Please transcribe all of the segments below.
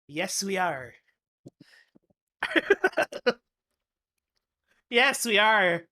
Yes, we are. Yes, we are.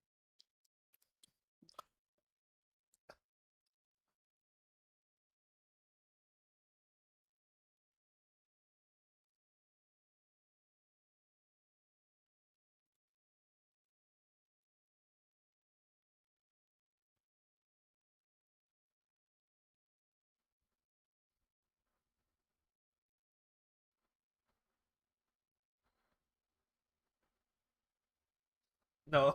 No.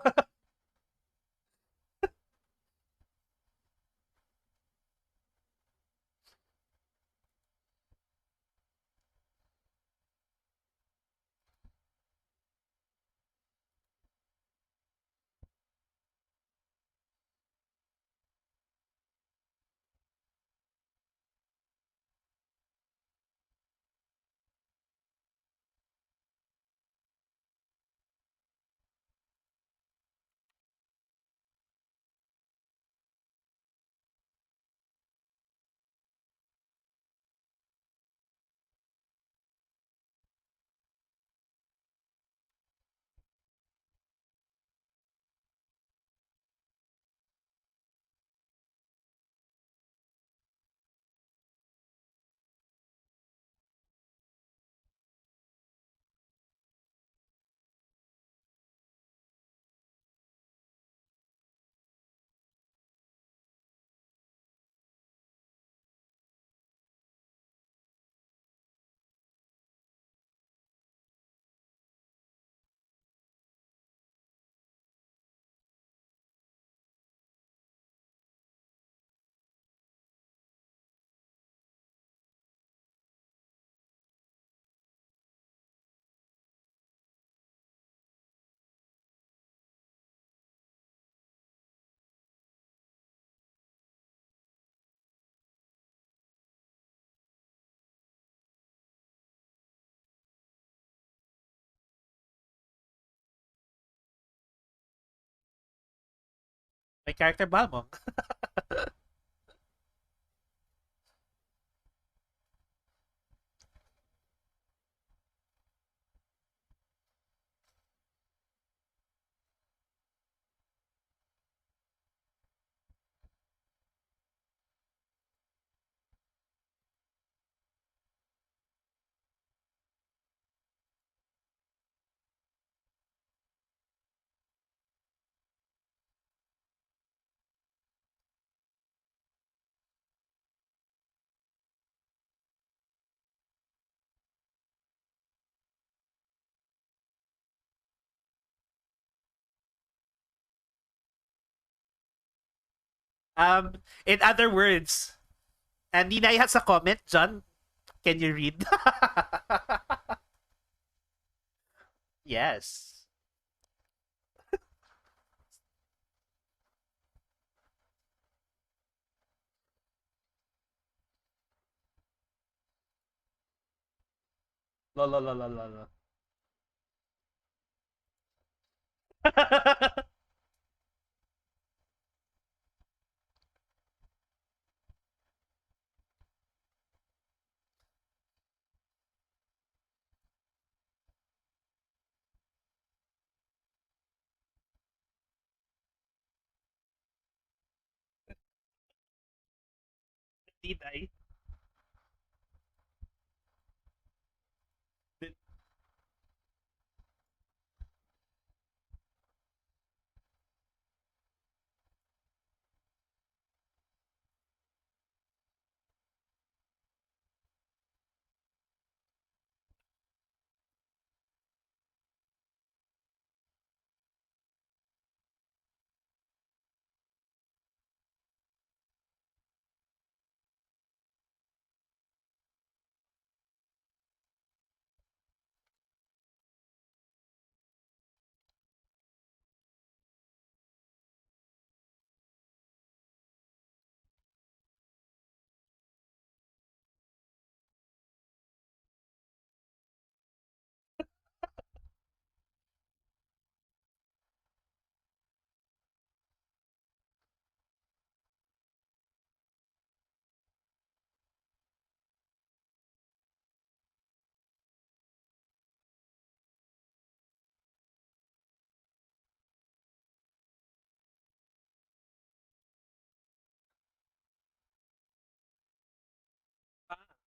My character Balmong. Um, in other words, and Ninay has a comment. John, can you read? Yes. La la la la la la. Ninay.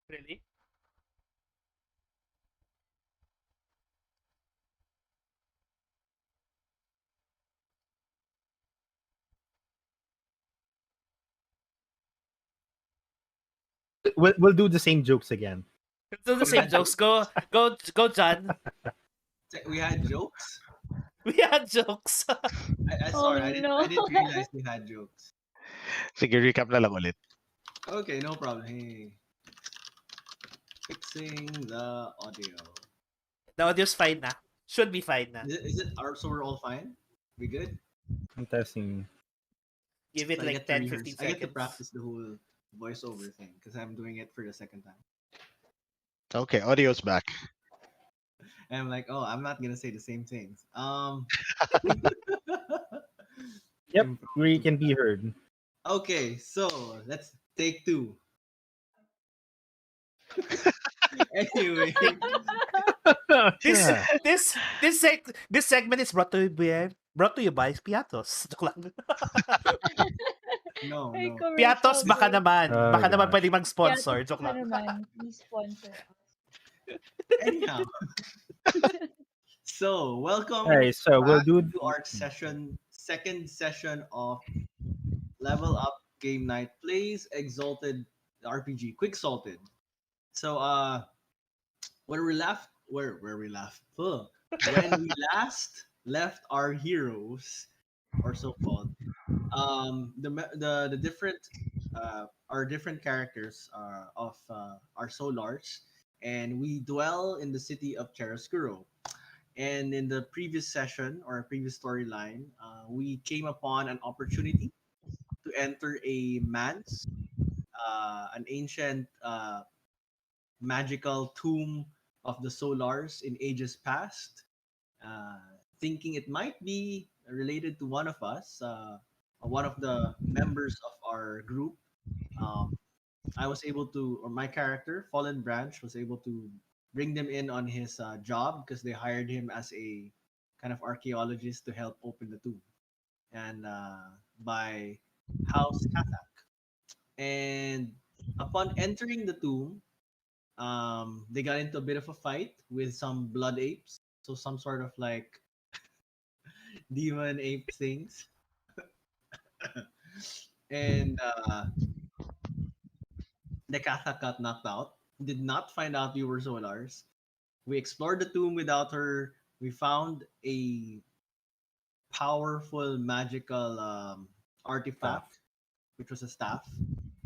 Really? We'll do the same jokes again. Do the We same had jokes. jokes. Go, John. We had jokes. We had jokes. I Oh sorry, I no. didn't realize we had jokes. Sige, recap na lang ulit. Okay, no problem. Hey, fixing the audio. The audio's fine na. Should be fine na. Is it so we're all fine? We good? I'm testing. Give So it I like get to 10, rehearse. 15 I get to seconds. practice the whole voiceover thing because I'm doing it for the second time. Okay, audio's back. And I'm like, oh, I'm not gonna say the same things. Yep, we Impromptu. can be heard. Okay, so let's take two. Anyway, This Yeah. this segment is brought to you by Piatos. Joke lang. no, May no. Piatos commercial baka break. naman. Oh Baka naman gosh. pwede Yeah, mag-sponsor. Joke baka lang. naman. Please sponsor us. Anyhow, so welcome All right, so we'll back do. to our second session of Level Up Game Night Plays Exalted RPG, Quick Salted. So where we left, where we left, when we last left our heroes, or so called, the different our different characters of our solars, and we dwell in the city of Chiaroscuro. And in the previous session or previous storyline, we came upon an opportunity to enter a man's, an ancient magical tomb of the Solars in ages past, uh, thinking it might be related to one of us, one of the members of our group. Um, I was able to, or my character, Fallen Branch, was able to bring them in on his job because they hired him as a kind of archaeologist to help open the tomb. And by House Kathak. And upon entering the tomb, they got into a bit of a fight with some blood apes. So some sort of like demon ape things. And the Kathak got knocked out. Did not find out we were Solars. We explored the tomb without her. We found a powerful magical Staff. artifact, which was a staff.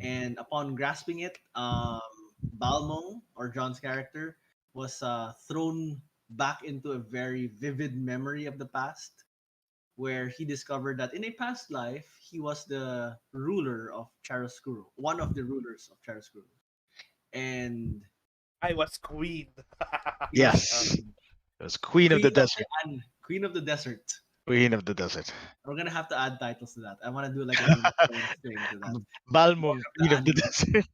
And upon grasping it, Balmong, or John's character, was thrown back into a very vivid memory of the past, where he discovered that in a past life, he was the ruler of Chiaroscuro, one of the rulers of Chiaroscuro. And I was queen. he was Yes. It was Queen of the Desert. Queen of the Desert. Queen of the Desert. We're gonna have to add titles to that. I want to do like a Game of Thrones thing to that. Balmung, Queen of the Anime. Desert.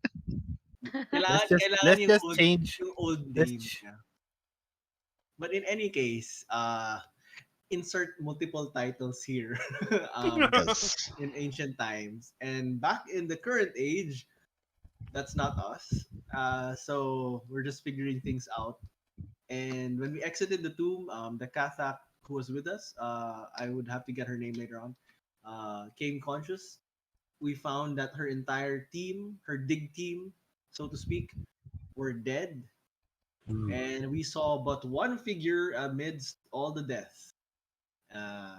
Kailangan Let's just change. yung old Let's name niya. But in any case, insert multiple titles here. Yes. In ancient times and back in the current age, that's not us. So we're just figuring things out. And when we exited the tomb, the Kathak who was with us, I would have to get her name later on, came conscious. We found that her entire team, her dig team, so to speak, were dead. And we saw but one figure amidst all the death,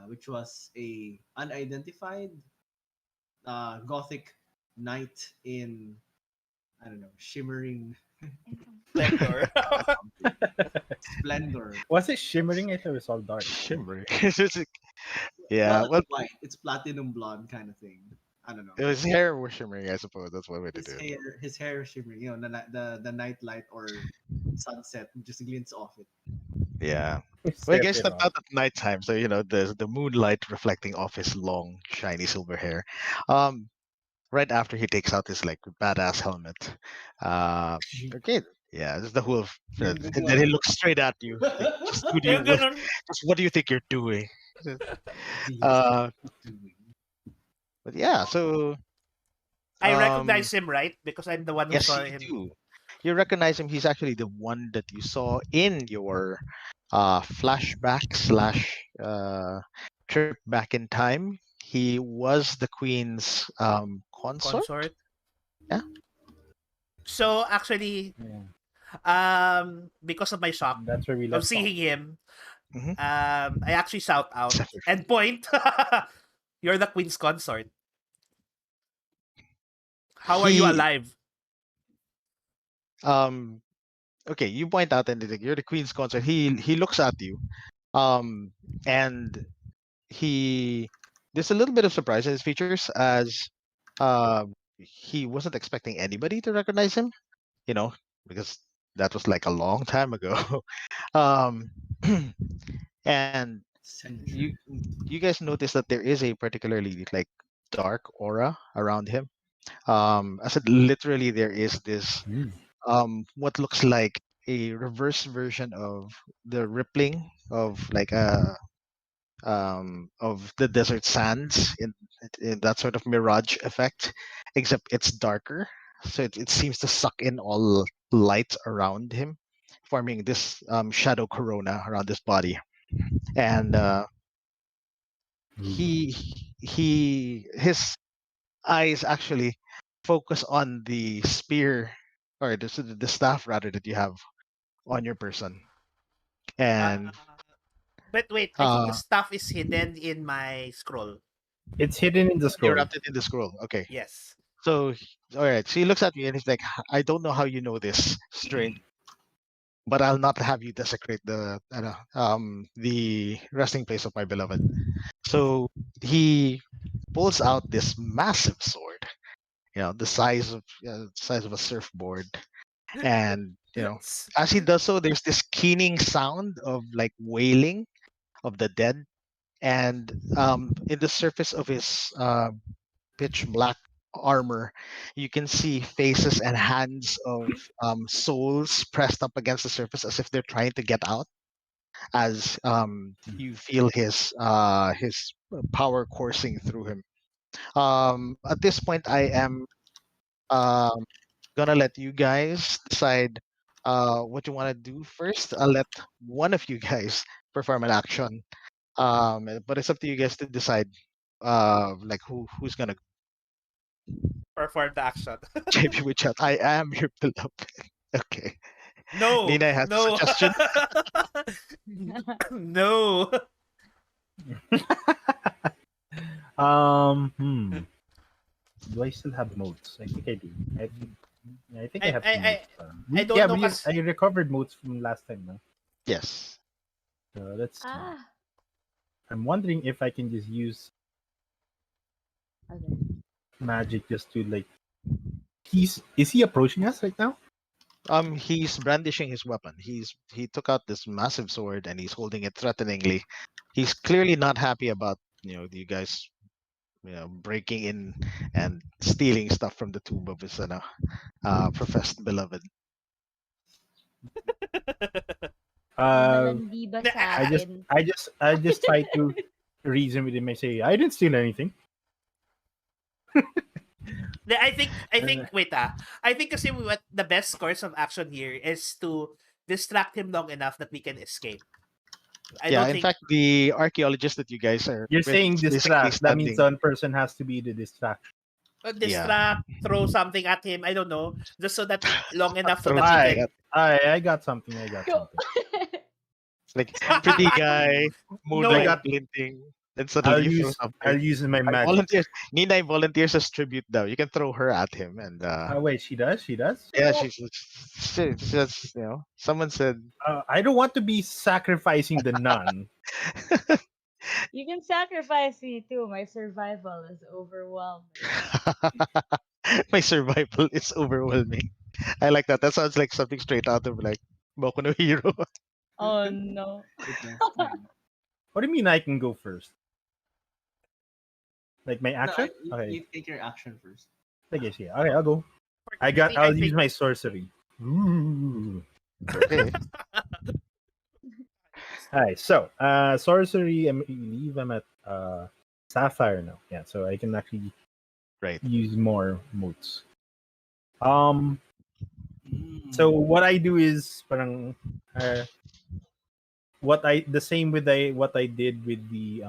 which was a unidentified gothic knight in, I don't know, shimmering Splendor. splendor. Was it shimmering? I thought it was all dark. Shimmering. Yeah, Well, well, it's white. It's platinum blonde kind of thing. I don't know. his hair was shimmering, I suppose. That's one way to His do it. hair, his hair is shimmering. You know, the night light or sunset just glints off it. Yeah. Well, I Step guess it not, off. not at nighttime, so the moonlight reflecting off his long, shiny silver hair. Um, right after he takes out his like badass helmet. Okay, yeah, just the whole. Yung And then he gagawa looks straight at you. Like, just who do you? Yung ganun. Just what do you think you're doing? he is Uh, doing. but yeah, so I um, recognize him, right? Because I'm the one who yes, saw you him. do. you recognize him. He's actually the one that you saw in your flashback slash trip back in time. He was the queen's consort. Consort. Yeah. So actually, Yeah. because of my shock That's where we of left seeing off. him, Mm-hmm. I actually shout out and point. You're the queen's consort. How are you He alive? um okay, you point out and you're the queen's consort. He looks at you, um and he there's a little bit of surprise in his features as he wasn't expecting anybody to recognize him, you know, because that was like a long time ago. um and you Century. you guys notice that there is a particularly like dark aura around him. I said literally there is this Mm. what looks like a reverse version of the rippling of like of the desert sands in that sort of mirage effect, except it's darker. So it seems to suck in all light around him, forming this shadow corona around his body. And Ooh. his eyes actually focus on the spear or the staff rather that you have on your person. Uh, And but wait, I think the uh, stuff is hidden in my scroll. It's hidden in the you scroll. wrapped it in the scroll. Okay. Yes. So, all right. So he looks at me and he's like, I don't know how you know this, strange, but I'll not have you desecrate the resting place of my beloved. So he pulls out this massive sword, the size of a surfboard, and as he does so, there's this keening sound of like wailing of the dead, and in the surface of his pitch black armor, you can see faces and hands of souls pressed up against the surface as if they're trying to get out. As you feel his power coursing through him. At this point, I am um, gonna let you guys decide what you want to do first. I'll let one of you guys perform an action, but it's up to you guys to decide like who's gonna Perform the action. JP with chat. I am your beloved. Okay. No, Nina has a no, suggestion. no. Hmm. Do I still have modes? I think I do. I think I have two modes. I don't Yeah, know but cause I recovered modes from last time, no? Yes. So let's see. Ah, I'm wondering if I can just use okay. magic just to like. Is he approaching us right now? He's brandishing his weapon. He took out this massive sword and he's holding it threateningly. He's clearly not happy about you guys breaking in and stealing stuff from the tomb of his professed beloved. May Uh, malandi ba Na- sa I just akin? I just try to reason with him. I say I didn't steal anything. I think wait I think kasi what the best course of action here is to distract him long enough that we can escape. I Yeah, don't in think fact, the archaeologist that you guys are You're with saying is basically distract. That means standing. one person has to be the distraction. Yeah, distract, throw something at him. I don't know, just so that long enough so throw that we something can. at I got something. I got Go. something. like pretty guy, I moonlight No, got. glinting, and suddenly you throw I'll something. use my I magic. volunteers. Nina volunteers as tribute though. You can throw her at him, and Oh wait, she does. She does. yeah, So, she's just someone said. I don't want to be sacrificing the nun. you can sacrifice me too. My survival is overwhelming. My survival is overwhelming. I like that. That sounds like something straight out of like Boku no Hero. Oh no. It does. Yeah. What do you mean I can go first? Like my No, action? Okay. you take your action first. I guess yeah. Okay, I'll go. I I'll use think my sorcery. Ooh. Okay. Alright, so sorcery. I believe I'm at sapphire now. Yeah, so I can actually Right. use more modes. Um, So what I do is parang the same with what I did with the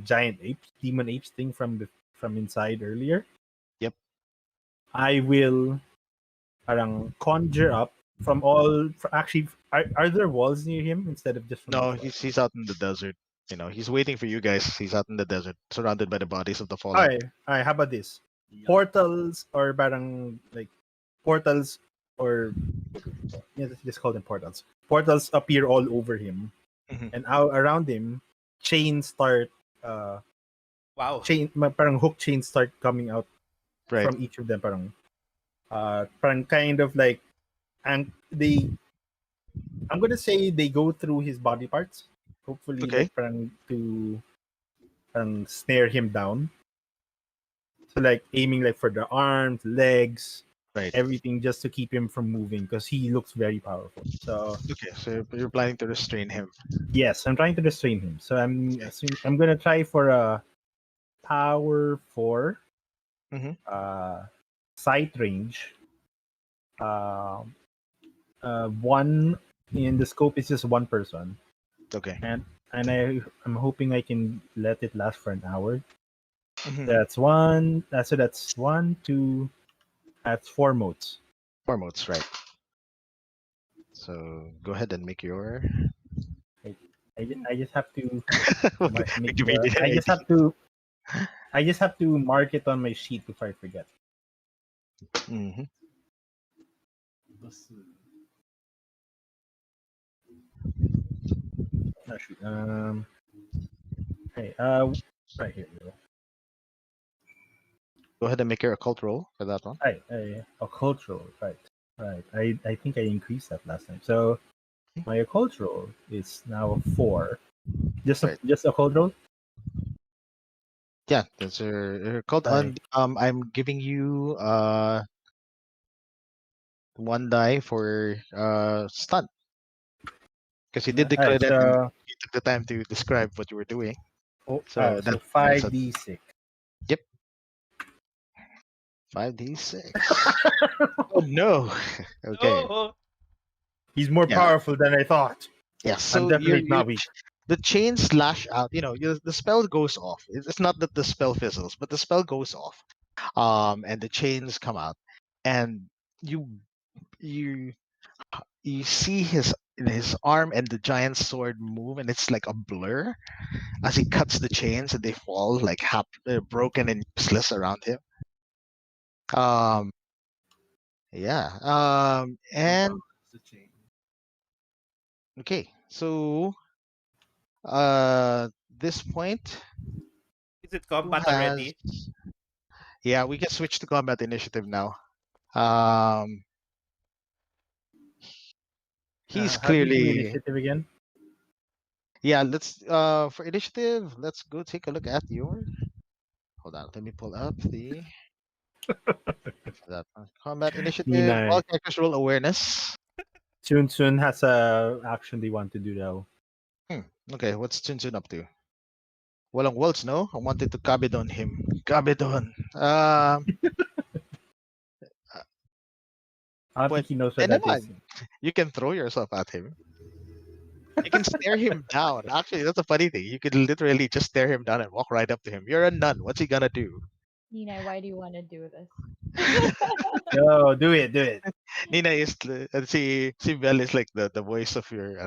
giant apes, demon apes thing from inside earlier. Yep. I will parang conjure up from actually are there walls near him instead of just from the No, floor? he's out in the desert. He's waiting for you guys. He's out in the desert, surrounded by the bodies of the All fallen. right, all right. How about this? Yeah. Portals or parang like portals or yeah, let's just call them portals. Portals appear all over him, Mhm. and out around him, chains start. Wow. Parang hook chains start coming out Right. from each of them. Parang kind of like, and I'm gonna say they go through his body parts. Hopefully, Okay. like to snare him down. So like aiming like for the arms, legs, Right. everything just to keep him from moving because he looks very powerful. So Okay. So you're planning to restrain him. yes, I'm trying to restrain him. So I'm gonna try for a power 4 Mhm. sight range. One in the scope is just one person, Okay. and I'm hoping I can let it last for an hour. Mhm. That's one. That's 1, 2. That's 4 modes. 4 modes, right? So go ahead and make your I just have to make Wikipedia ID. I just have to mark it on my sheet before I forget. Mhm. Oh, shoot. Hey, right here. Go ahead and make your occult roll for that one. Right, cultural. Right. I think I increased that last time. So my occult roll is now a 4. Right. Just a cold roll. Yeah, that's your occult. Right. I'm giving you 1 die for stun because you did declare Alright, that and so you took the time to describe what you were doing. So so that's minus a 5d6. yep 5d6. Oh no. Okay. Oh, He's more Yeah. powerful than I thought. Yeah. I'm So definitely not weak. the chains lash out. The spell goes off. It's not that the spell fizzles, but the spell goes off. And the chains come out, and you you you see his arm and the giant sword move, and it's like a blur as he cuts the chains, and they fall like broken and useless around him. Um. Yeah. And The chain. okay. So this point, is it who combat has? already? Yeah, we can switch to combat initiative now. Um, he's How do you do clearly initiative again? yeah. Let's for initiative. Let's go take a look at your. Hold on, let me pull up the for that one. Combat initiative. Nina, All characters roll awareness. soon has a action they want to do now. Hmm. Okay, what's Chunchun up to? Walang worlds, no? I wanted to Kabedon him. Kabedon. I don't think Point. he knows what And that is. you can throw yourself at him. You can stare him down. Actually, that's a funny thing. You could literally just stare him down and walk right up to him. You're a nun. What's he gonna do? Nina, why do you want to do this? Yo, do it. Nina is si Belle is like the voice of your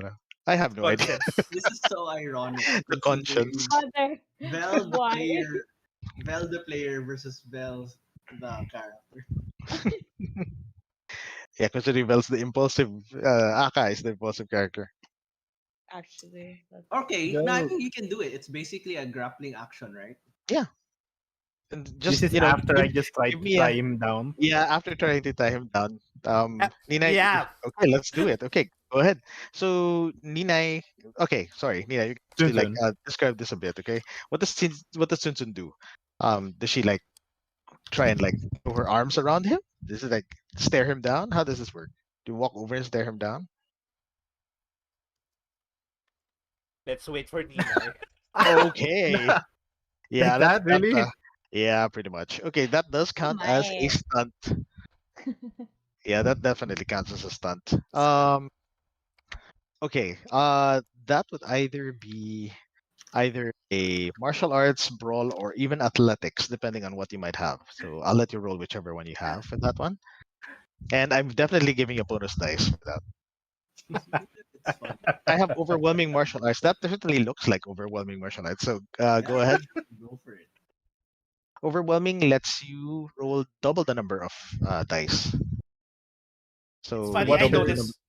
I have no idea. Conscience. This is so ironic The conscience. considering Mother, Vel the why? player, Vel the player versus Vel the character. Yeah, considering Belle's the impulsive Aka is the impulsive character. Actually, that's Okay, no, I Go. mean you can do it. It's basically a grappling action, right? Yeah. And This just is after I just tried give to me tie a him down. yeah, after trying to tie him down. Nina, Yeah. okay, let's do it. Okay, go ahead. So Nina, okay, sorry, Nina, you can actually like Soon. describe this a bit, okay? What does Sun do? Does she like try and like throw her arms around him? Does it like stare him down? How does this work? Do you walk over and stare him down? Let's wait for Nina. Okay. Yeah, Like that, really? yeah, pretty much. Okay, that does oh count as a my. stunt. Yeah, that definitely counts as a stunt. Okay. That would either be either a martial arts, brawl, or even athletics, depending on what you might have. So I'll let you roll whichever one you have for that one. And I'm definitely giving you bonus dice for that. It's fun. I have overwhelming martial arts. That definitely looks like overwhelming martial arts. So Yeah, go ahead. go for it. Overwhelming lets you roll double the number of dice. It's So funny. you I What's double the your number. noticed.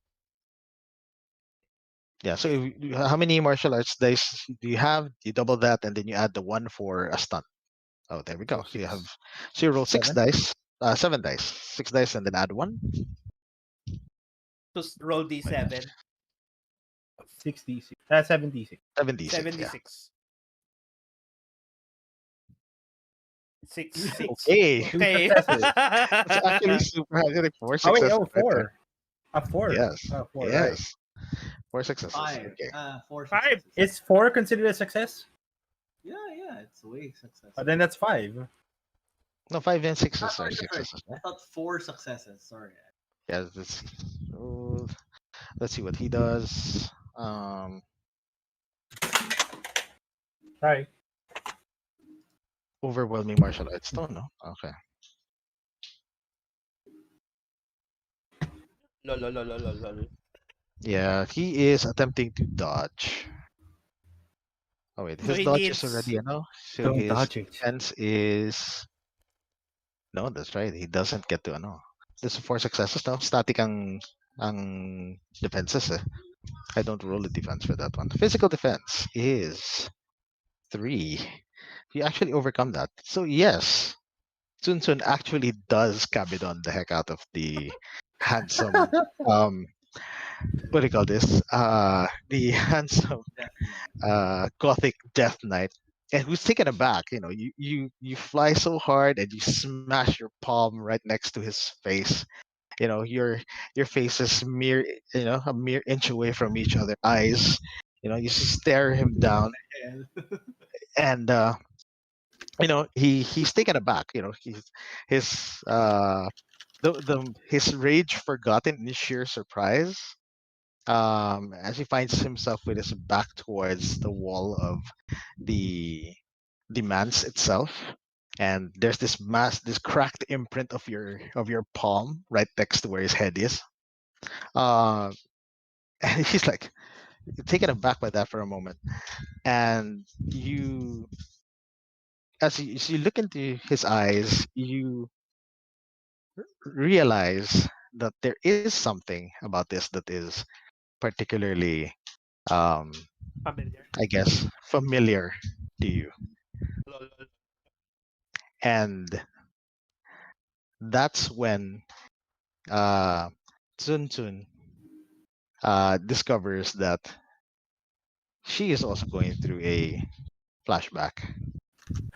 Yeah. So how many martial arts dice do you have? You double that, and then you add the one for a stunt. Oh, there we so go. So you have. six, So you roll six seven, dice, seven dice, six dice, and then add one. To roll D7. 66. 76. 76. Yeah. 76. 6. Okay. Two Okay. successes. That's actually super high. Like four Oh wait, successes oh right there. four. A four. Yes. Four, right. Yes. Four successes. Five. Okay. Four Five. successes. Is four considered a success? Yeah, it's way success. Then that's five. No, five and six Ah, are sorry. successes. I No? thought four successes. Sorry. Yeah. So, let's see what he does. Right. Overwhelming martial arts. Don't know. Okay. Lol, lol, lol, lol, lol. Yeah, he is attempting to dodge. Oh wait, So his he dodge is needs. already so Don't his dodge it. defense is no. That's right. He doesn't get to There's four successes now. Static ang defenses. I don't roll a defense for that one. Physical defense is 3. You actually overcome that. So yes, Sun Sun actually does Kabidon the heck out of the handsome what do you call this? The handsome Definitely. gothic death knight. And who's taken aback? You fly so hard and you smash your palm right next to his face. Your faces a mere inch away from each other eyes. You stare him down, Yeah. and he's taken aback. His his rage forgotten in sheer surprise, as he finds himself with his back towards the wall of the the manse itself, and there's this cracked imprint of your palm right next to where his head is. uh, and he's like taken aback by that for a moment, and as you look into his eyes, you realize that there is something about this that is particularly, um, Familiar. I guess, familiar to you. Lol, lol. And that's when uh, Tsun Tsun discovers that she is also going through a flashback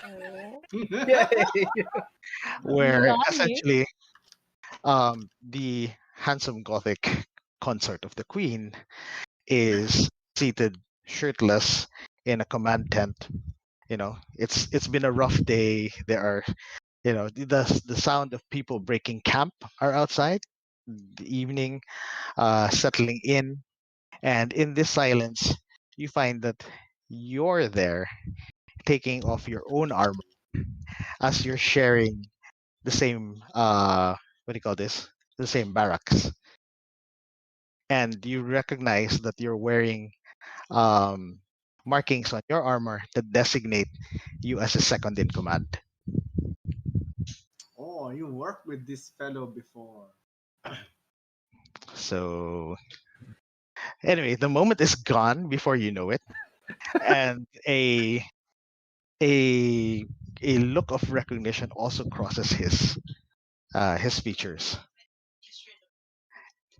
Oh, Yay! where Nani? essentially the handsome gothic consort of the queen is seated shirtless in a command tent. It's been a rough day. There are the sound of people breaking camp are outside, the evening settling in, and in this silence you find that you're there taking off your own armor as you're sharing the same what do you call this, the same barracks, and you recognize that you're wearing um, markings on your armor that designate you as a second in command. Oh, you worked with this fellow before. So anyway, the moment is gone before you know it, and a a look of recognition also crosses his features,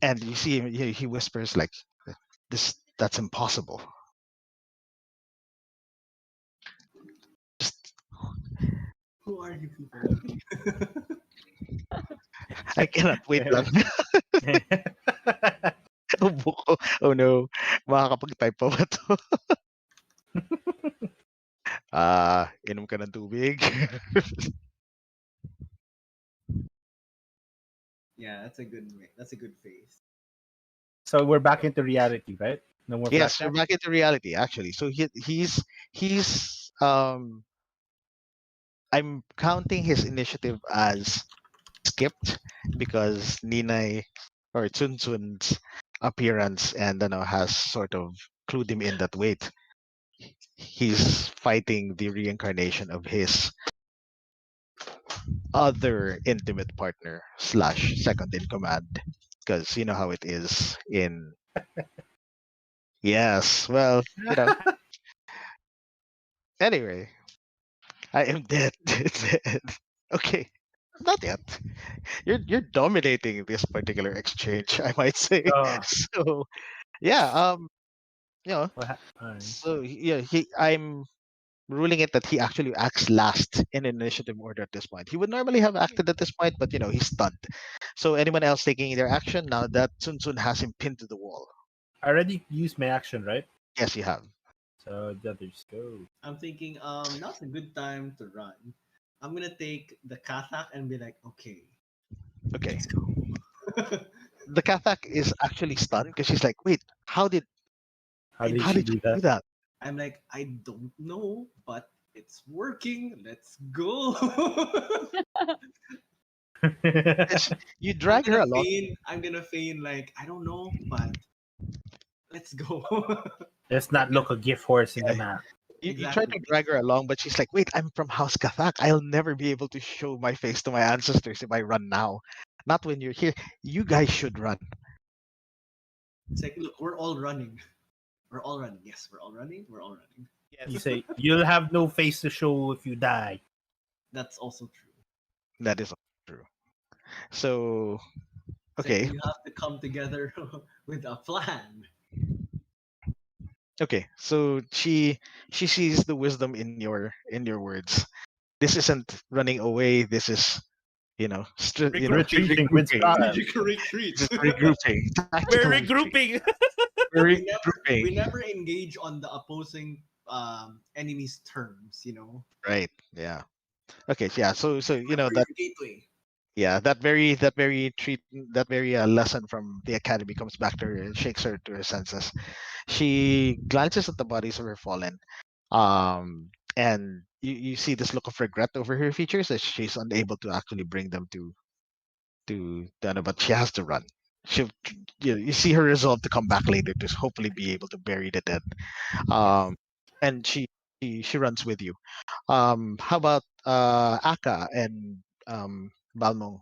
and you see him. He whispers like, "This that's impossible. Just Who are you people? I cannot wait lang." Yeah. Oh, buko. Oh no, makakapag-type pa ba to? Inom ka ng tubig. Yeah, that's a good face. So we're back into reality, right? No more Yes, we're flashback. back into reality actually. So he's I'm counting his initiative as skipped because Ninai or Chun Chun's appearance and has sort of clued him in that wait, he's fighting the reincarnation of his other intimate partner slash second in command, because you know how it is in yes, well, anyway, I am dead. Dead. Okay, not yet. You're dominating this particular exchange, I might say. Oh, So yeah, you know, alright. so yeah, I'm ruling it that he actually acts last in initiative order at this point. He would normally have acted at this point, but he's stunned. So anyone else taking their action now that Sun Sun has him pinned to the wall? I already used my action, right? Yes, you have. So the others go. I'm thinking, now's a good time to run. I'm gonna take the Kathak and be like, okay, Okay. let's go. The Kathak is actually stunned because she's like, wait, How did how she did do you do that? that? I'm like, I don't know, but it's working. Let's go. It's- You drag her along. I'm gonna feign like I don't know, but let's go. Let's not look a gift horse in the Yeah, map. you try to Exactly. drag her along, but she's like, wait, I'm from House Kathak. I'll never be able to show my face to my ancestors if I run now. Not when you're here. You guys should run. It's like, look, we're all running. We're all running. Yes, we're all running. We're all running. You Yes. say you'll have no face to show if you die. That's also true. That is true. So, It's like okay. we have to come together with a plan. Okay. So she sees the wisdom in your words. This isn't running away. This is, Regrouping. Retreating with regrouping. style. Strategic retreat. This is regrouping. We're Tactical retreat. regrouping. We're We regrouping. never engage on the opposing enemy's terms. You know, Right. Yeah. Okay. Yeah. So remember that your gateway. yeah that very lesson from the academy comes back to her and shakes her to her senses. She glances at the bodies of her fallen, and you see this look of regret over her features as she's unable to actually bring them to Dana, but she has to run. She, you see her resolve to come back later to hopefully be able to bury the dead. Yes. Um, and she runs with you. How about Aka and Balmong?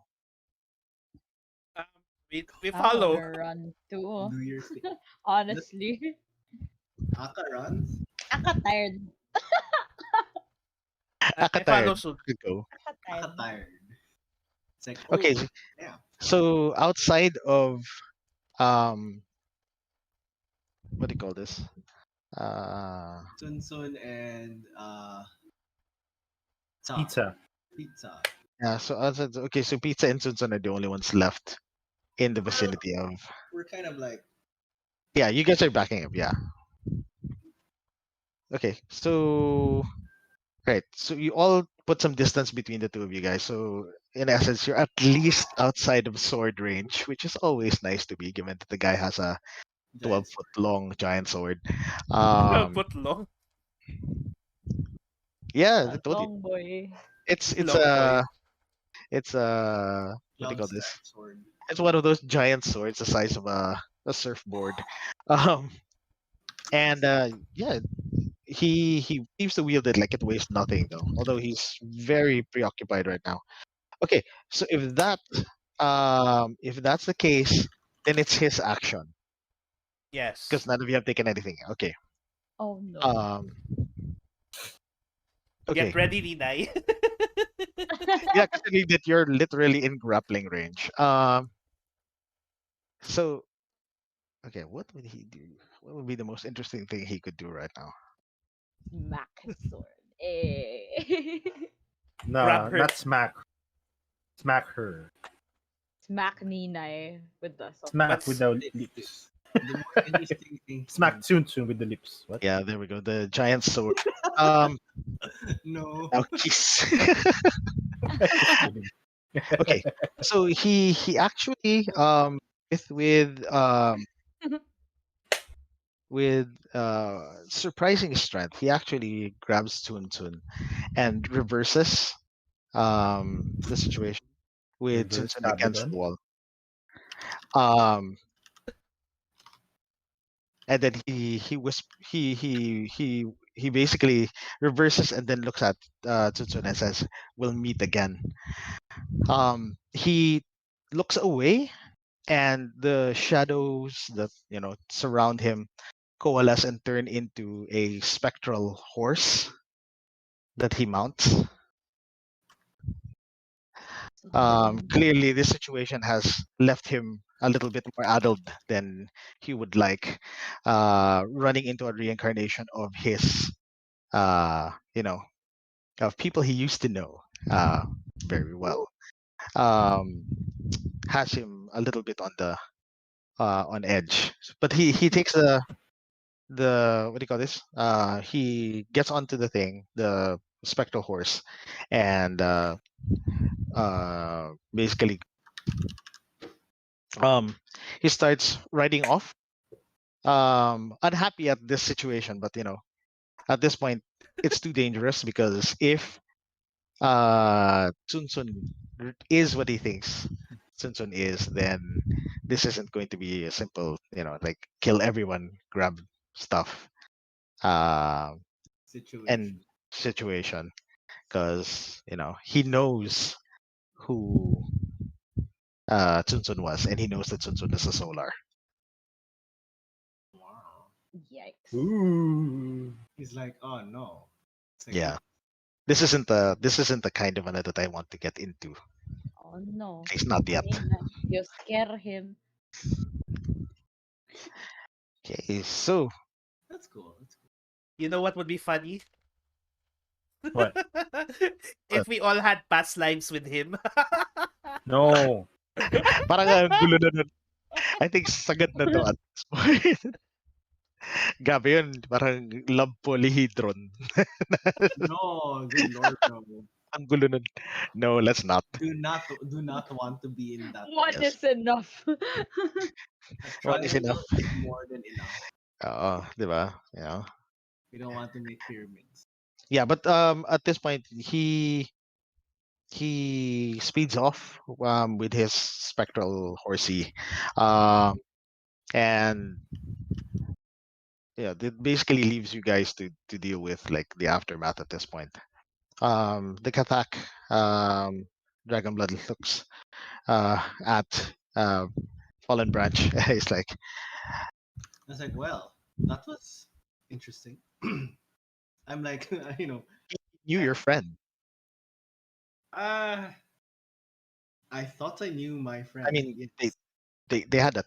Um, we I follow. wanna run too. Do your thing. Just Honestly. Aka runs. I got tired. Aka I follow tired. suit. Good go. I got Aka tired. tired. It's like, Okay, oh, yeah. so outside of um, what do you call this? Uh, Sun Sun and Cha. Pizza. Pizza. yeah. So outside, okay, so Pizza and Sunsun are the only ones left in the Well, vicinity of. we're kind of like, Yeah, you guys are backing up. Yeah. Okay, so right, so you all put some distance between the two of you guys. So in essence, you're at least outside of sword range, which is always nice to be, given that the guy has a giant 12-foot long giant sword. Well, Um, put long, yeah, I A told you. long boy. It's long boy. what do you cloud call this? strike sword. It's one of those giant swords the size of a surfboard. Um, and yeah, he seems to wield it like it weighs nothing though. Although he's very preoccupied right now. Okay, so if that's the case, then it's his action because Yes. none of you have taken anything. Okay. Oh no. Um. Get Okay. ready, Ninay. Yeah, considering that you're literally in grappling range. So okay, what would he do? What would be the most interesting thing he could do right now? Smack his sword. Eh. Grab No, her. not smack. Smack her. Smack Ninay with the soft. Smack What's with the Lips, lips. lips. The more interesting thing. Smack Soon with the lips. What? Yeah, there we go. The giant sword. Um. No. Now kiss. Just kidding. Okay, so he actually with surprising strength, he actually grabs Tun Tun and reverses the situation with Tun Reverse Tun against the Cabadon. wall. Um, and then he basically reverses and then looks at Tun Tun and says, "We'll meet again." He looks away, and the shadows that surround him coalesce and turn into a spectral horse that he mounts. Clearly, this situation has left him a little bit more addled than he would like, running into a reincarnation of his, uh, you know, of people he used to know very well. Um, has him a little bit on edge, but he takes the what do you call this? He gets onto the thing, the spectral horse, and basically um he starts riding off, unhappy at this situation, but at this point it's too dangerous, because if Sun Sun is what he thinks Sun Sun is, then this isn't going to be a simple, like kill everyone, grab stuff, uh, and Situation. situation, because he knows who Sun Sun was, and he knows that Sun Sun is a solar. Wow. Yikes. Ooh. He's like, oh no. It's like Yeah, this isn't the kind of another that I want to get into. Oh no. At least not yet. Marina, you scare him. Okay, so that's cool. That's cool. You know what would be funny? What? If we all had past lives with him. No. parang ang gulo na nun. I think sagad na to at this point. Gabi yun, parang love polyhedron. No, good lord, no. Ang gulo nun. No, let's not. Do not want to be in that. One Yes. is enough. A One is enough. triangle is more than enough. Oo, di ba? We don't want to make pyramids. Yeah, but at this point he speeds off with his spectral horsey. And yeah, it basically leaves you guys to deal with like the aftermath at this point. The Kathak Dragon Blood looks at Fallen Branch. He's like, I was like, well, that was interesting. I'm like, "You, your friend." uh, I thought I knew my I friend. mean, they Yes, they had a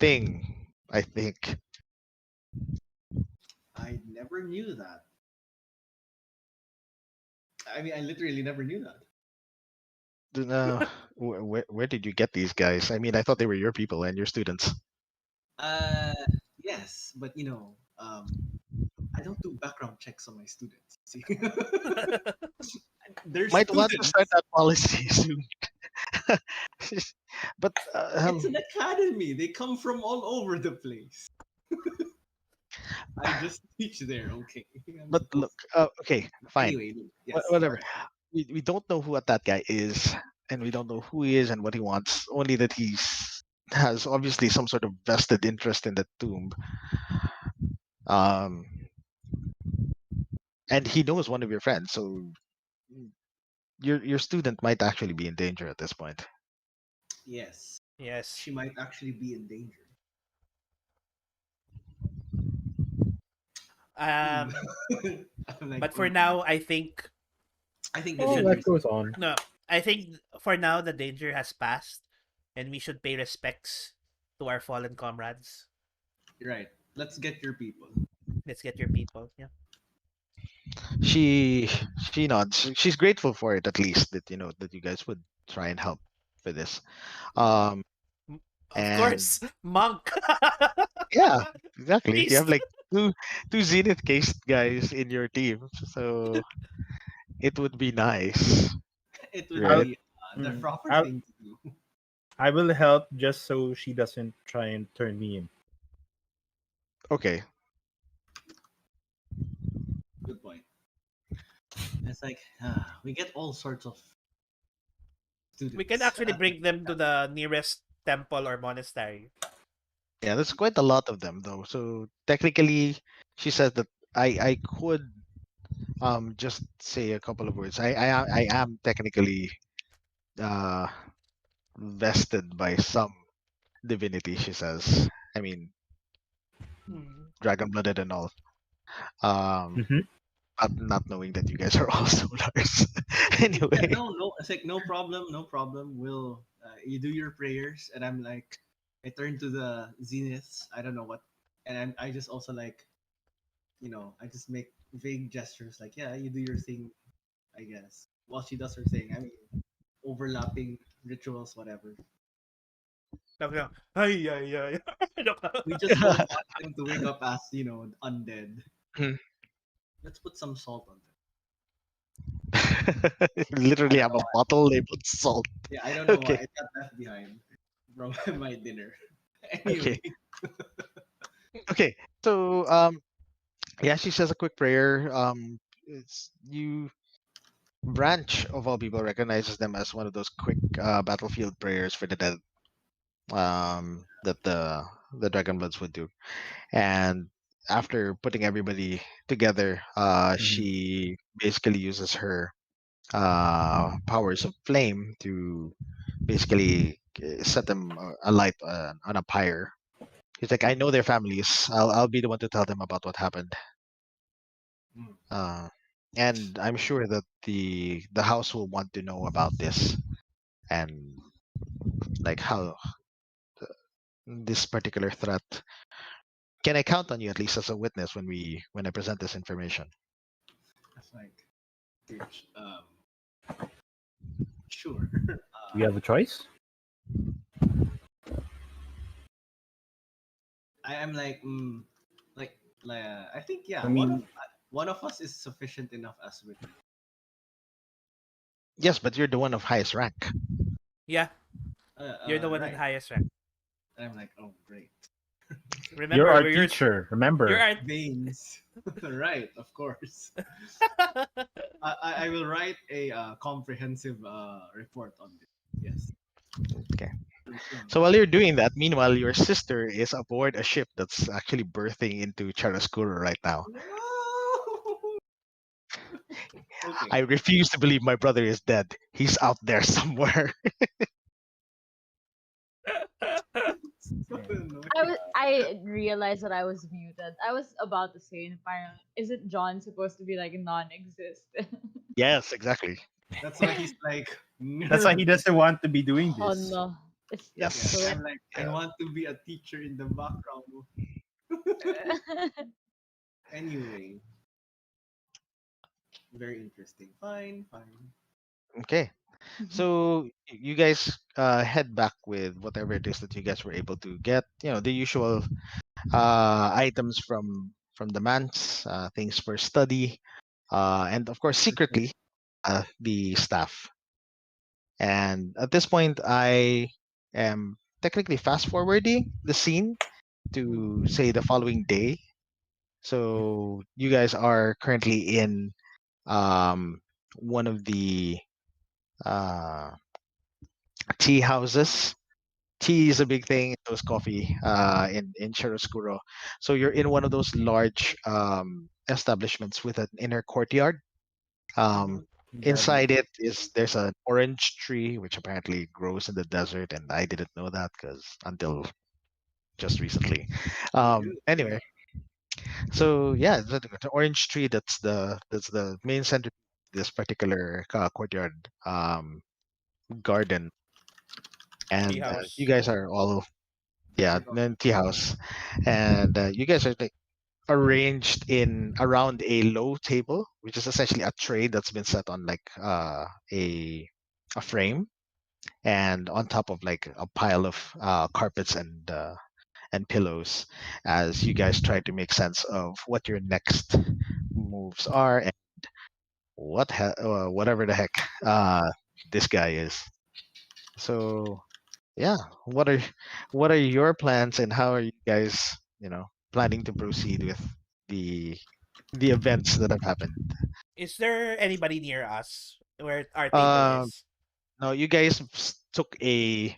thing. I think. I never knew that. I mean, I literally never knew that. Where did you get these guys? I mean, I thought they were your people and your students. Uh, yes, but I don't do background checks on my students. See, they're Might want to start students. that policy soon. But It's an academy. They come from all over the place. I just teach there. Okay. I'm but supposed look, okay, fine, Anyway, yes. whatever. Alright. We don't know what that guy is, and we don't know who he is and what he wants. Only that has obviously some sort of vested interest in the tomb. Um, and he knows one of your friends, so your student might actually be in danger at this point. Yes. Yes. She might actually be in danger. Um, I'm like, but for oh, now, I think I think the Oh, danger life is goes on. no. I think for now the danger has passed, and we should pay respects to our fallen comrades. right. Let's get your people. Let's get your people. Yeah. She she nods. She's grateful for it, at least, that that you guys would try and help for this. Um, Of and course, monk. yeah, exactly. You have Priest. like two Zenith cased guys in your team, so it would be nice, It would I'll right? be The Mm. proper I thing to do. I will help just so she doesn't try and turn me in. Okay. Good point. It's like we get all sorts of We can students. actually bring them to the nearest temple or monastery. Yeah, there's quite a lot of them though. So technically, she says that I could just say a couple of words. I am technically uh vested by some divinity. She says. I mean, Hmm. dragon blooded and all. Um, Mhm. not knowing that you guys are all solars. Yeah, Anyway. no. It's like no problem, no problem. We'll you do your prayers, and I'm like, I turn to the zeniths. I don't know what, and I just also like, I just make vague gestures like, yeah, you do your thing, I guess. While she does her thing, I mean, overlapping rituals, whatever. Sabi lang, ay, ay, ay. Ano ka? We just don't want them to wake up as undead. Hmm. Let's put some salt on them. I Literally don't have know a why. bottle labeled salt. Yeah, I don't know why Okay. it got left behind from my dinner. Okay. Anyway, Okay. So yeah, she says a quick prayer. It's you branch of all people recognizes them as one of those quick battlefield prayers for the dead that the dragon bloods would do. And after putting everybody together, Mhm. she basically uses her powers of flame to basically set them alight on a pyre. He's like, I know their families. I'll be the one to tell them about what happened. mm, Uh, and I'm sure that the house will want to know about this and like how this particular threat. Can I count on you at least as a witness when I present this information? that's like, bitch. Sure. We have a choice. I am like, I think yeah, I mean, one of us is sufficient enough as witness. Yes, but you're the one of highest rank. Yeah, you're the one in Right. highest rank. And I'm like, oh great, you're Remember, our we're teacher. you're Remember. our veins. Right, of course. I will write a comprehensive report on this. Yes. Okay. Confirmed. So while you're doing that, meanwhile, your sister is aboard a ship that's actually berthing into Charascuro right now. No. Okay. I refuse to believe my brother is dead. He's out there somewhere. So annoying. I realized that I was muted. I was about to say, parang, isn't John supposed to be like non-existent? Yes, exactly. That's why he's like, That's why he nervous. doesn't want to be doing Oh this. no, it's the Yeah, Yes. flip. I'm like, I Yeah. want to be a teacher in the background. Anyway, very interesting. Fine, fine. Okay. So you guys head back with whatever it is that you guys were able to get. You know, the usual items from the manse, things for study, and of course secretly the staff. And at this point, I am technically fast forwarding the scene to say the following day. So you guys are currently in um, one of the uh, tea houses. Tea is a big thing. So is coffee in Chiaroscuro. So you're in one of those large establishments with an inner courtyard. Um, That inside it is there's an orange tree which apparently grows in the desert, and I didn't know that because until just recently. Really? Anyway, so yeah, the orange tree that's the main center of this particular courtyard garden, tea and you house. guys are all yeah Check out. then tea house, and you guys are like arranged in around a low table, which is essentially a tray that's been set on like a a frame, and on top of like a pile of carpets and pillows, as you guys try to make sense of what your next moves are and whatever the heck this guy is. So yeah, what are your plans and how are you guys, planning to proceed with the the events that have happened? Is there anybody near us where our table Um, is? no, you guys took an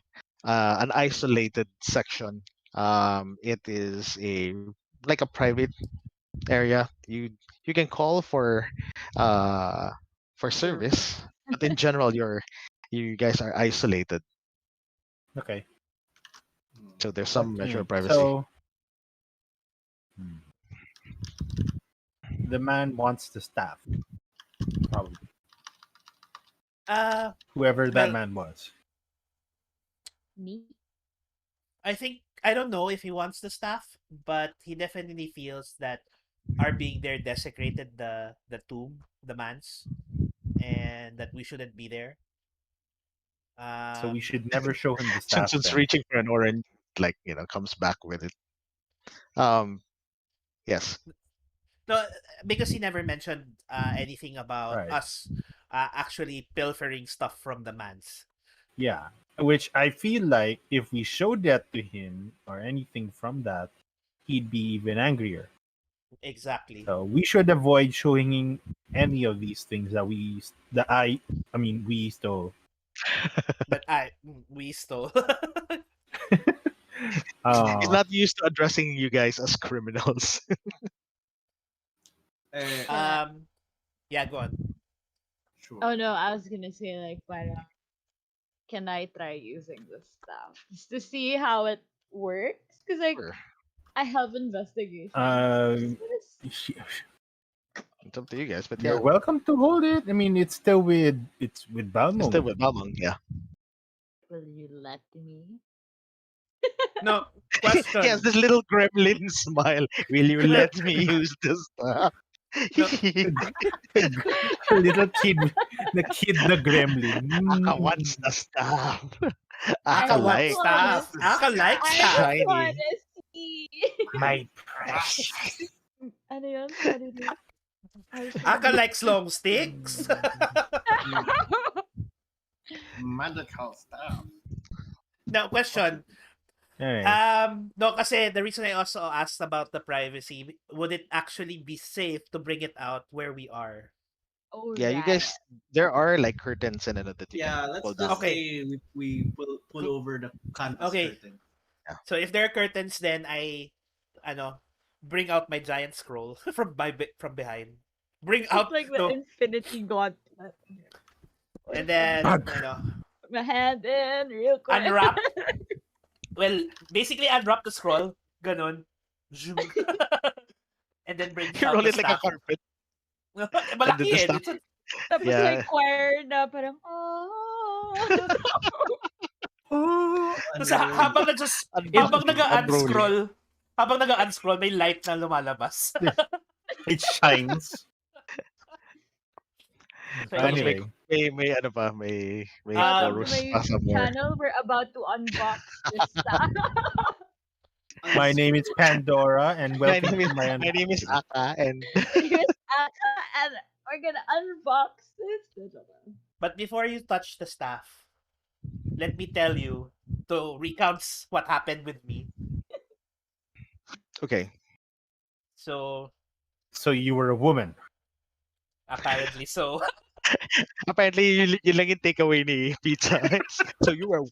isolated section. It is a like a private area. You can call uh for Service. service, but in general, you guys are isolated, Okay. so there's Let some measure me. of privacy. So hmm, the man wants the staff, probably Uh, whoever that well, man was. Me? I think I don't know if he wants the staff, but he definitely feels that our being there desecrated the tomb, the man's, and that we shouldn't be there. So we Um, should never show him the staff Since then. reaching for an orange, like comes back with it. Um, yes. no, because he never mentioned anything about Right. us actually pilfering stuff from the man's. Yeah. Which I feel like if we showed that to him or anything from that, he'd be even angrier. Exactly. So we should avoid showing him any of these things that we stole. That we stole. He's Uh, not used to addressing you guys as criminals. Eh, Can I? Yeah, go on. sure. Oh no, I was gonna say like, can I try using this stuff just to see how it works? Cause like Sure. I have investigation. uh, Just wanna It's up to you guys, but you're yeah, welcome to hold it. I mean, it's with it's still Balmung. with Balmung, yeah. will you let me? No He has question. this little gremlin smile. Will you Well, let me use this stuff? no, Little kid, the gremlin. Aka wants the stuff. I Aka Aka just wants like wanna. staff. Aka likes I just staff. wanna shiny. see. My precious. Ano yun? Sorry, Lee. How should Aka I? likes long sticks. Magical stuff. Now, question. All right. No, kasi the reason I also asked about the privacy, would it actually be safe to bring it out where we are? Oh Yeah, you right. guys, there are like curtains and that you can Yeah, let's pull just down. Okay. say we pull over the canvas Okay. curtain. Yeah. So if there are curtains, then ano, bring out my giant scroll from behind. Bring It's out like the no, Infinity Gauntlet. and Wait, then Bug. put my hand in real quick. unwrap. Well, basically unwrap the scroll, ganon, zoom, and then brings You out roll the it like a staff. carpet, and then Malaki the eh. stuff. Tapos may Yeah, choir na parang, oh. Oh, Tapos Unroll. it habang unrolling. naga-unscroll, may light na lumalabas. it shines. So Tapos anyway, Anyway, may ano pa, may Welcome to chorus my pa YouTube somewhere. channel. We're about to unbox this stuff. my name is Pandora, and My welcome name is to my my name is unboxing. Aka, and Here's Aka, and we're gonna unbox this. but before you touch the staff, let me tell you to recount what happened with me. okay. So So you were a woman. apparently so. Apparently, yun lang yung takeaway ni Pizza. So you were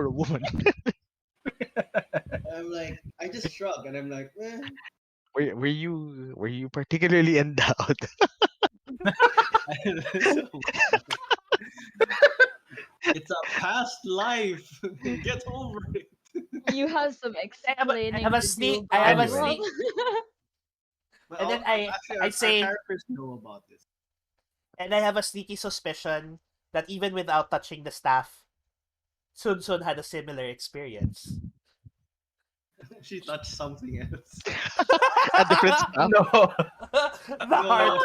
a woman. I'm like, I just shrug and I'm like, Were you particularly endowed? So, it's a past life. Get over it. You have some I explaining have a to sneak. do, I have a Anyway. Boswell. sneak, and then Actually, I our say, characters know about this. and I have a sneaky suspicion that even without touching the staff, Sun Sun had a similar experience. She touched something else. A different stuff. No. The No. heart.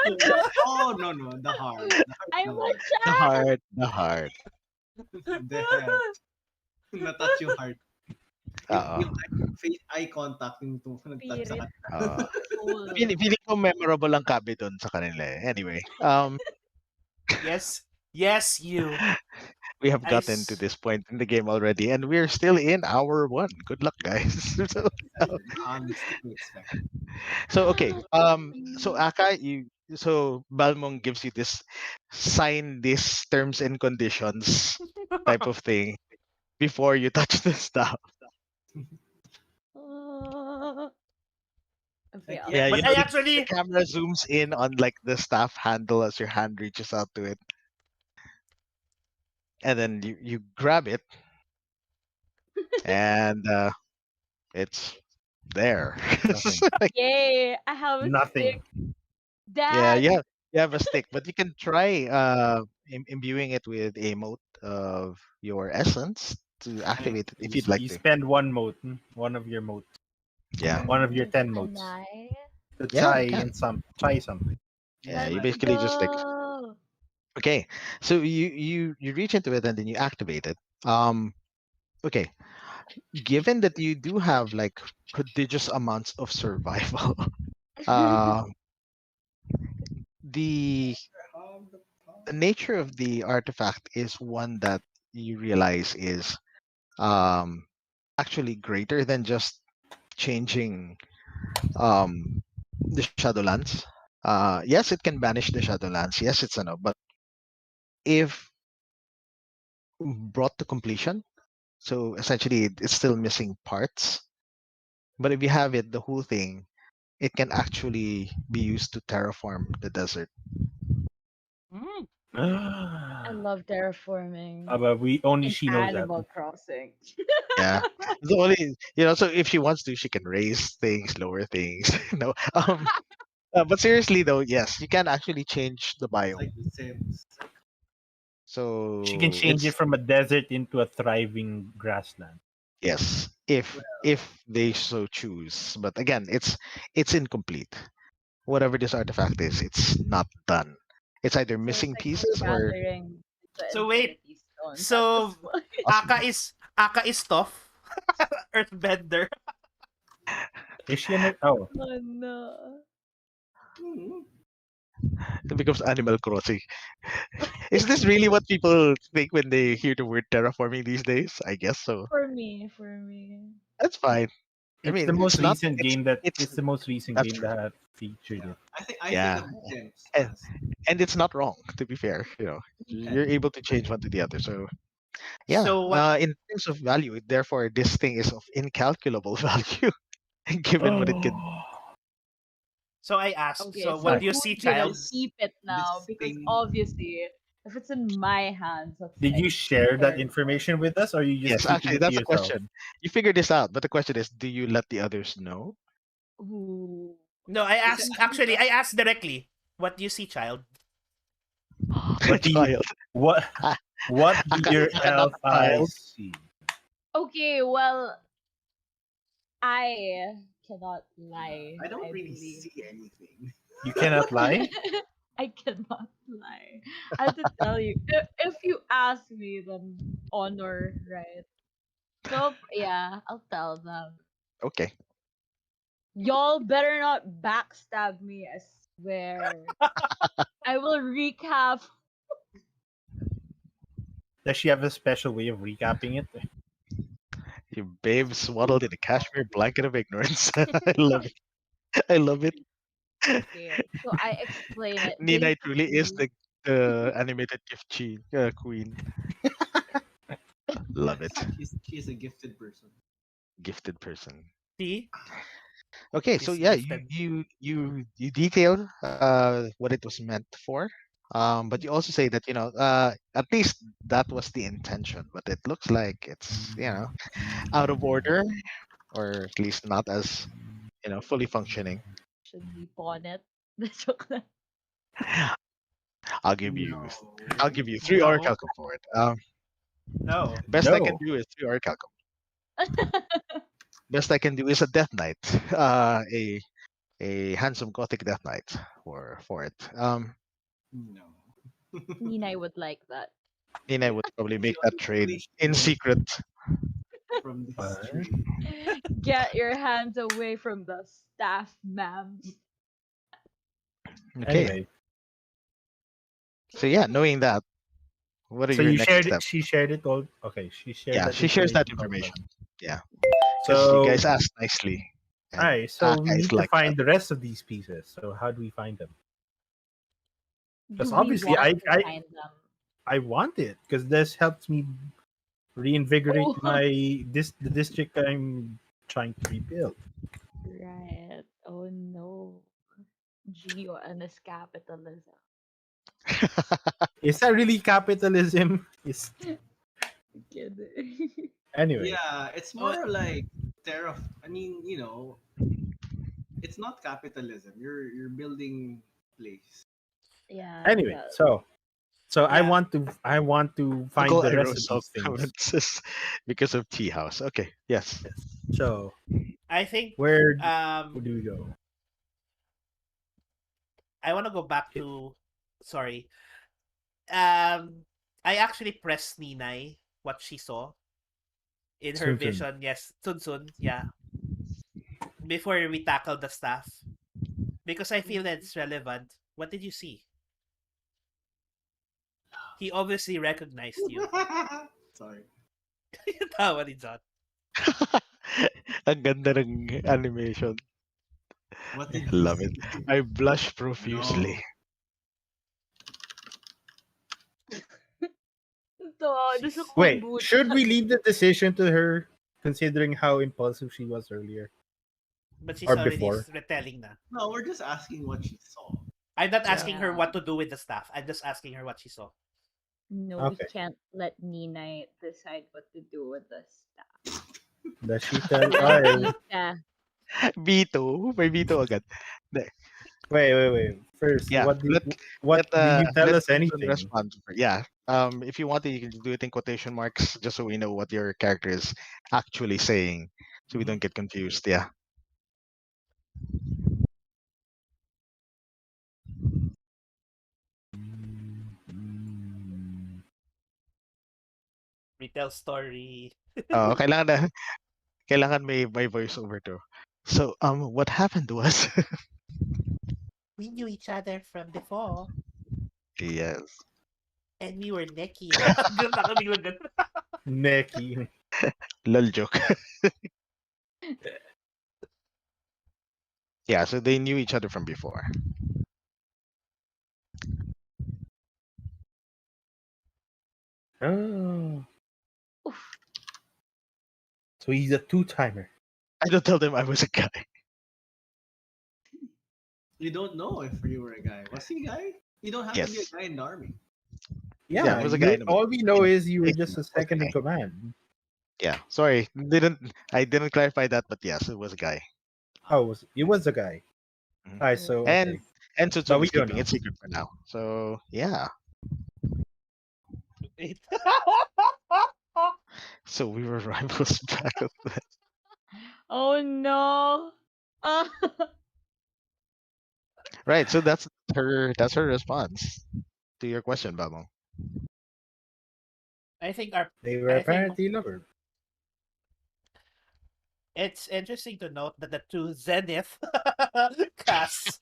Oh no, the heart. The heart. I No. want The heart. The heart. The head. Na-touch yung heart. Oo. Yung eye contact yung nag-touch sa spirit, Oo. soul. Feeling ko memorable ang Kabe dun sa kanila eh. Anyway, Yes, you. We have I gotten to s- this point in the game already, and we're still in hour one. Good luck, guys. Excited. I'm still expecting. So okay, so Aka, so Balmong gives you this sign this terms and conditions type of thing before you touch the stuff. Uh, okay, Like, I'll Yeah, yes, you but know I the actually camera zooms in on like the staff handle as your hand reaches out to it, and then you grab it, and it's there. Nothing. Like, Yay! I have a Nothing. stick. yeah, Dad. you have a stick, but you can try imbuing it with a mote of your essence to I activate it if You, you'd like you to. spend one mote, one of your motes, Yeah, one of your 10 Can motes I? to yeah, you try can. and try something. Yeah, you Let's like basically just like go. okay. So you reach into it and then you activate it. Okay. Given that you do have like prodigious amounts of survival, um, the the nature of the artifact is one that you realize is um actually greater than just changing the Shadowlands. Yes, it can banish the Shadowlands. Yes, it's a no. But if brought to completion, so essentially it's still missing parts. But if you have it, the whole thing, it can actually be used to terraform the desert. mm, I love terraforming But we only in she knows that. Animal Crossing. Yeah. The only so if she wants to, she can raise things, lower things. No. But seriously though, yes, you can actually change the it's biome. like The Sims. She can So change it it's from a desert into a thriving grassland. yes, Well, if they so choose. But again, it's incomplete. Whatever this artifact is, it's not done. It's either So it's missing like we're pieces or gathering the so wait. Infinity Stones at this So point. possibly. Aka is tough. Earthbender. Is she an oh? Oh no. hmm, It becomes Animal Crossing. Is this really what people think when they hear the word terraforming these days? I guess so. For me, for me. That's fine. I It's mean, the most it's not. recent game that It's it's the most recent that's game true. that have featured yeah. it. I think Yeah, of The Sims, and honestly. and it's not wrong. To be fair, Yeah. you're able to change one to the other. So yeah, So what in terms of value, therefore this thing is of incalculable value, given what it can. Oh, so I asked, Okay, so so what Sorry. do you who's see, gonna child? This keep it now? this Because thing. obviously, if it's in my hands, that's did like you share that terrible. information with us, or are you just Yes, keeping actually, it to that's a yourself? question. You figured this out, but the question is, do you let the others know? Ooh. No, I Is it, asked I think actually I asked directly. What do you see, child? What do you Child. what Ah, what do Aka your is not elf a child. eyes see? Okay, well, I cannot lie, I don't I really believe. see anything. You cannot lie. I cannot lie. I have to tell you, if you ask me, then honor, right? So, yeah, I'll tell them. Okay. Y'all better not backstab me, I swear. I will recap. Does she have a special way of recapping it? You babe swaddled in a cashmere blanket of ignorance. I love it. I love it. Okay, so I explain it. Nina truly is Basically, the animated gift queen. Love it. She's a gifted person. Gifted person. See? Okay, so She's yeah, gifted. you detailed what it was meant for. But you also say that at least that was the intention, but it looks like it's out of order, or at least not as fully functioning. should we pawn it? The chocolate. I'll give you I'll No. give you three No. orichalcum for it. No. Best I can No. do is three orichalcum. Best I can do is a death knight, a handsome gothic death knight for it. No. Nina would like that. Nina would probably make that trade Unleash the in ghost secret. from this What? tree. Get your hands away from the staff, ma'am. Okay, Anyway, so yeah, knowing that, What are So your you next shared it. steps? She shared it all. Okay, she shared Yeah, that she shares that information all of information. us. Yeah, because you So, guys asked nicely, all and right. So we guys need to like that. find the rest of these pieces. So how do we find them? Do Because we obviously, want to find them? I want it because this helps me reinvigorate Oh, my the district I'm trying to rebuild. right. Oh no. Geo and his capitalism. Is that really capitalism? Is Kidding. anyway. Yeah, it's Oh, more like terra. I mean, it's not capitalism. You're building place. Yeah, Anyway, well, so yeah. I want to find Uncle the rest of Iroh these things. self-provinces because of tea house. Okay, yes. Yes. So I think where do we go? I want to go back Hit to sorry. Um I actually pressed Ninai what she saw in her Sun Sun. vision. Yes, Sun Sun, yeah. Before we tackle the staff. Because I feel that it's relevant. What did you see? He obviously recognized you. Sorry. Tawa ni John. Ang ganda ng animation. What did you Love it. see? I blush profusely. No. ito, there's a She's Wait, kombucha. should we leave the decision to her, considering how impulsive she was earlier but she's or already before? retelling na. No, we're just asking what she saw. I'm not Yeah. asking her Yeah. what to do with the staff. I'm just asking her what she saw. No, we Okay. can't let Nina decide what to do with the stuff. Does she tell? Yes, Oh, Ika. Vito. May Vito agad. Hindi. wait. First, Yeah. what did you tell Let us Sunsun anything? respond. Yeah. If you want it, you can do it in quotation marks just so we know what your character is actually saying, so we Mhm. don't get confused. Yeah. Retell story. Oh, kailangan may voiceover too. So what happened was We knew each other from before, yes. and we were necky. Ganda ka biglang ganun. Neki. Lol joke. Yeah, so they knew each other from before. Oh, Oof. so he's a two-timer. I don't tell them I was a guy. You don't know if you were a guy. Was he a guy? You don't have to be a Yes. guy in the army. Yeah, I Yeah, was a guy you. naman. All we know In is you were high school, just a I was a second in guy. command. Yeah. Sorry. I didn't clarify that, but yes, it was a guy. Oh, it was a guy. Mhm. Alright, Oh. so And okay, but Sutsun we is don't keeping know. it secret for now. So yeah. Wait. So we were rivals back then. Oh no. Ah. Right. So that's her response to your question, Babong. I think our They were I think apparently lovers. it's interesting to note that the two Zenith casts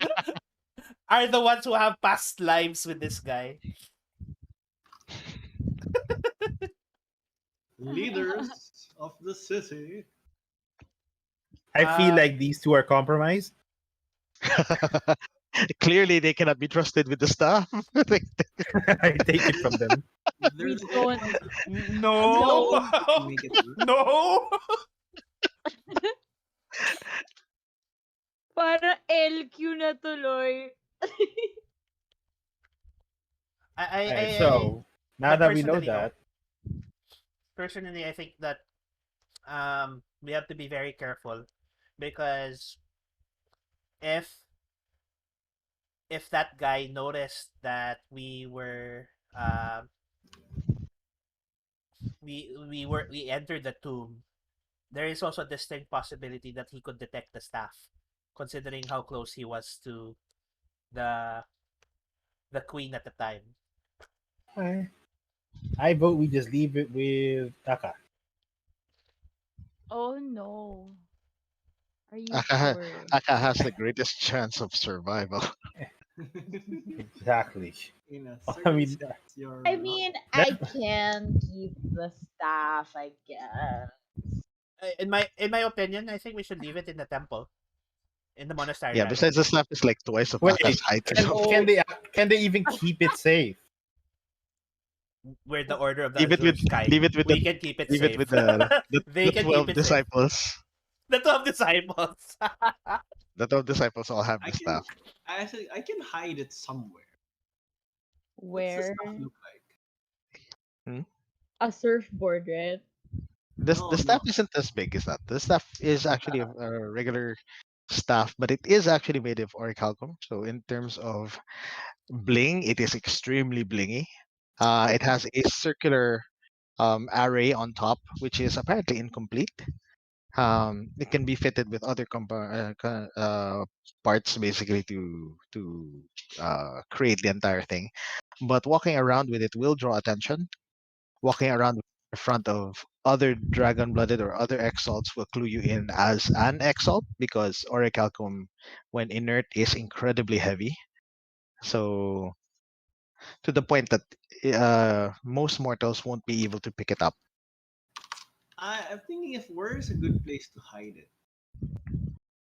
are the ones who have past lives with this guy. Leaders of the city. I feel Uh like these two are compromised. Clearly, they cannot be trusted with the stuff. I take it from them. They're We the only don't ones no. who can make it work. No. para LQ na tuloy. Alright, so now but that we know personally, oh, that, personally, I think that we have to be very careful because if that guy noticed that we entered the tomb, there is also a distinct possibility that he could detect the staff, considering how close he was to the queen at the time. I, I vote we just leave it with Taka. Oh no. Are you Aka, sure? Aka has the greatest chance of survival. Exactly. in a I certain mean, sense, you're I wrong. mean, that I can keep the staff, I guess. In my opinion, I think we should leave it in the temple, in the monastery Yeah. rather, Besides, the staff is like twice of Aka's wait. height or Can something. can Oh, they can they even keep it safe? where the Order of the Leave it Azure with Sky. leave it with the We can keep it leave it safe. with the They the can keep 12 it safe. disciples. The 12 disciples. The 12 disciples all have I the can staff. I can hide it somewhere. What's the where stuff look like? Hmm? a surfboard, right? The No, staff no. isn't as big as that. The staff is actually a regular staff, but it is actually made of orichalcum. So in terms of bling, it is extremely blingy. It has a circular array on top, which is apparently incomplete. It can be fitted with other parts basically to create the entire thing. But walking around with it will draw attention. Walking around in front of other dragon blooded or other exalts will clue you in as an exalt because orichalcum, when inert, is incredibly heavy. So to the point that most mortals won't be able to pick it up. I'm thinking if where is a good place to hide it.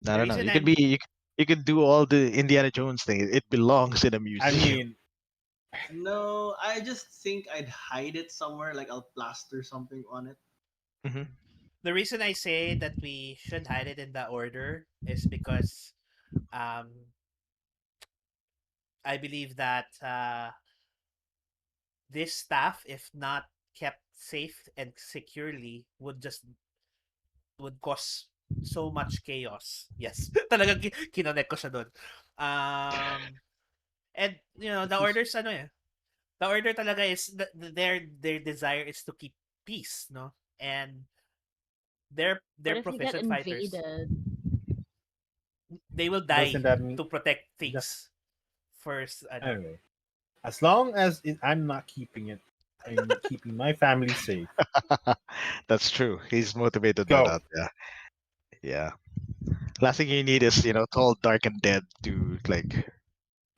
I The don't know. reason I'm You could do all the Indiana Jones thing. It belongs in a I museum. mean, No, I just think I'd hide it somewhere, like I'll plaster something on it. Hmm. the reason I say that we should hide it in the order is because I believe that this staff, if not kept safe and securely, would cause so much chaos. Yes. Talagang kinonek ko siya dun. And the orders ano eh. The order talaga is their desire is to keep peace, no? And What they're if you get proficient fighters. invaded? They will doesn't die that mean to protect that things first, ano. anyway? As long as I'm not keeping it, I'm keeping my family safe. That's true. He's motivated by Go. that. Yeah. Yeah. Last thing you need is, tall, dark, and dead to like.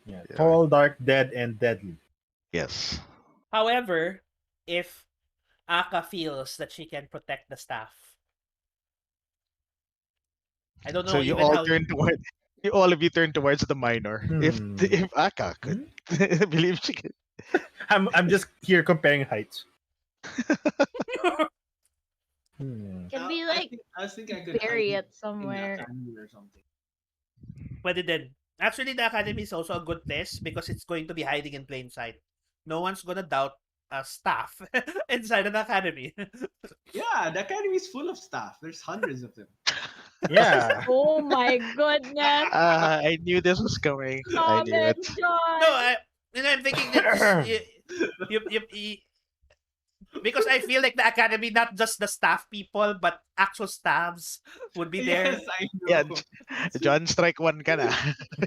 Yeah, Uh, tall, dark, dead, and deadly. yes. However, if Aka feels that she can protect the staff, I don't So know even how. all of you turn towards the minor. If Hmm. if Aka could Hmm? believe she could. I'm just here comparing heights. Hmm. Can be I like think I was thinking I could hide bury it it in the somewhere. academy or something. Pwede din. Actually, the academy is also a good place because it's going to be hiding in plain sight. No one's gonna doubt staff inside an academy. Yeah, the academy is full of staff. There's hundreds of them. Yeah. Oh my goodness. I knew this was coming. I Stop knew it, it. No, John. I'm thinking that because I feel like the academy, not just the staff people, but actual staffs would be Yes, there. I Yeah, know. John, strike one ka na.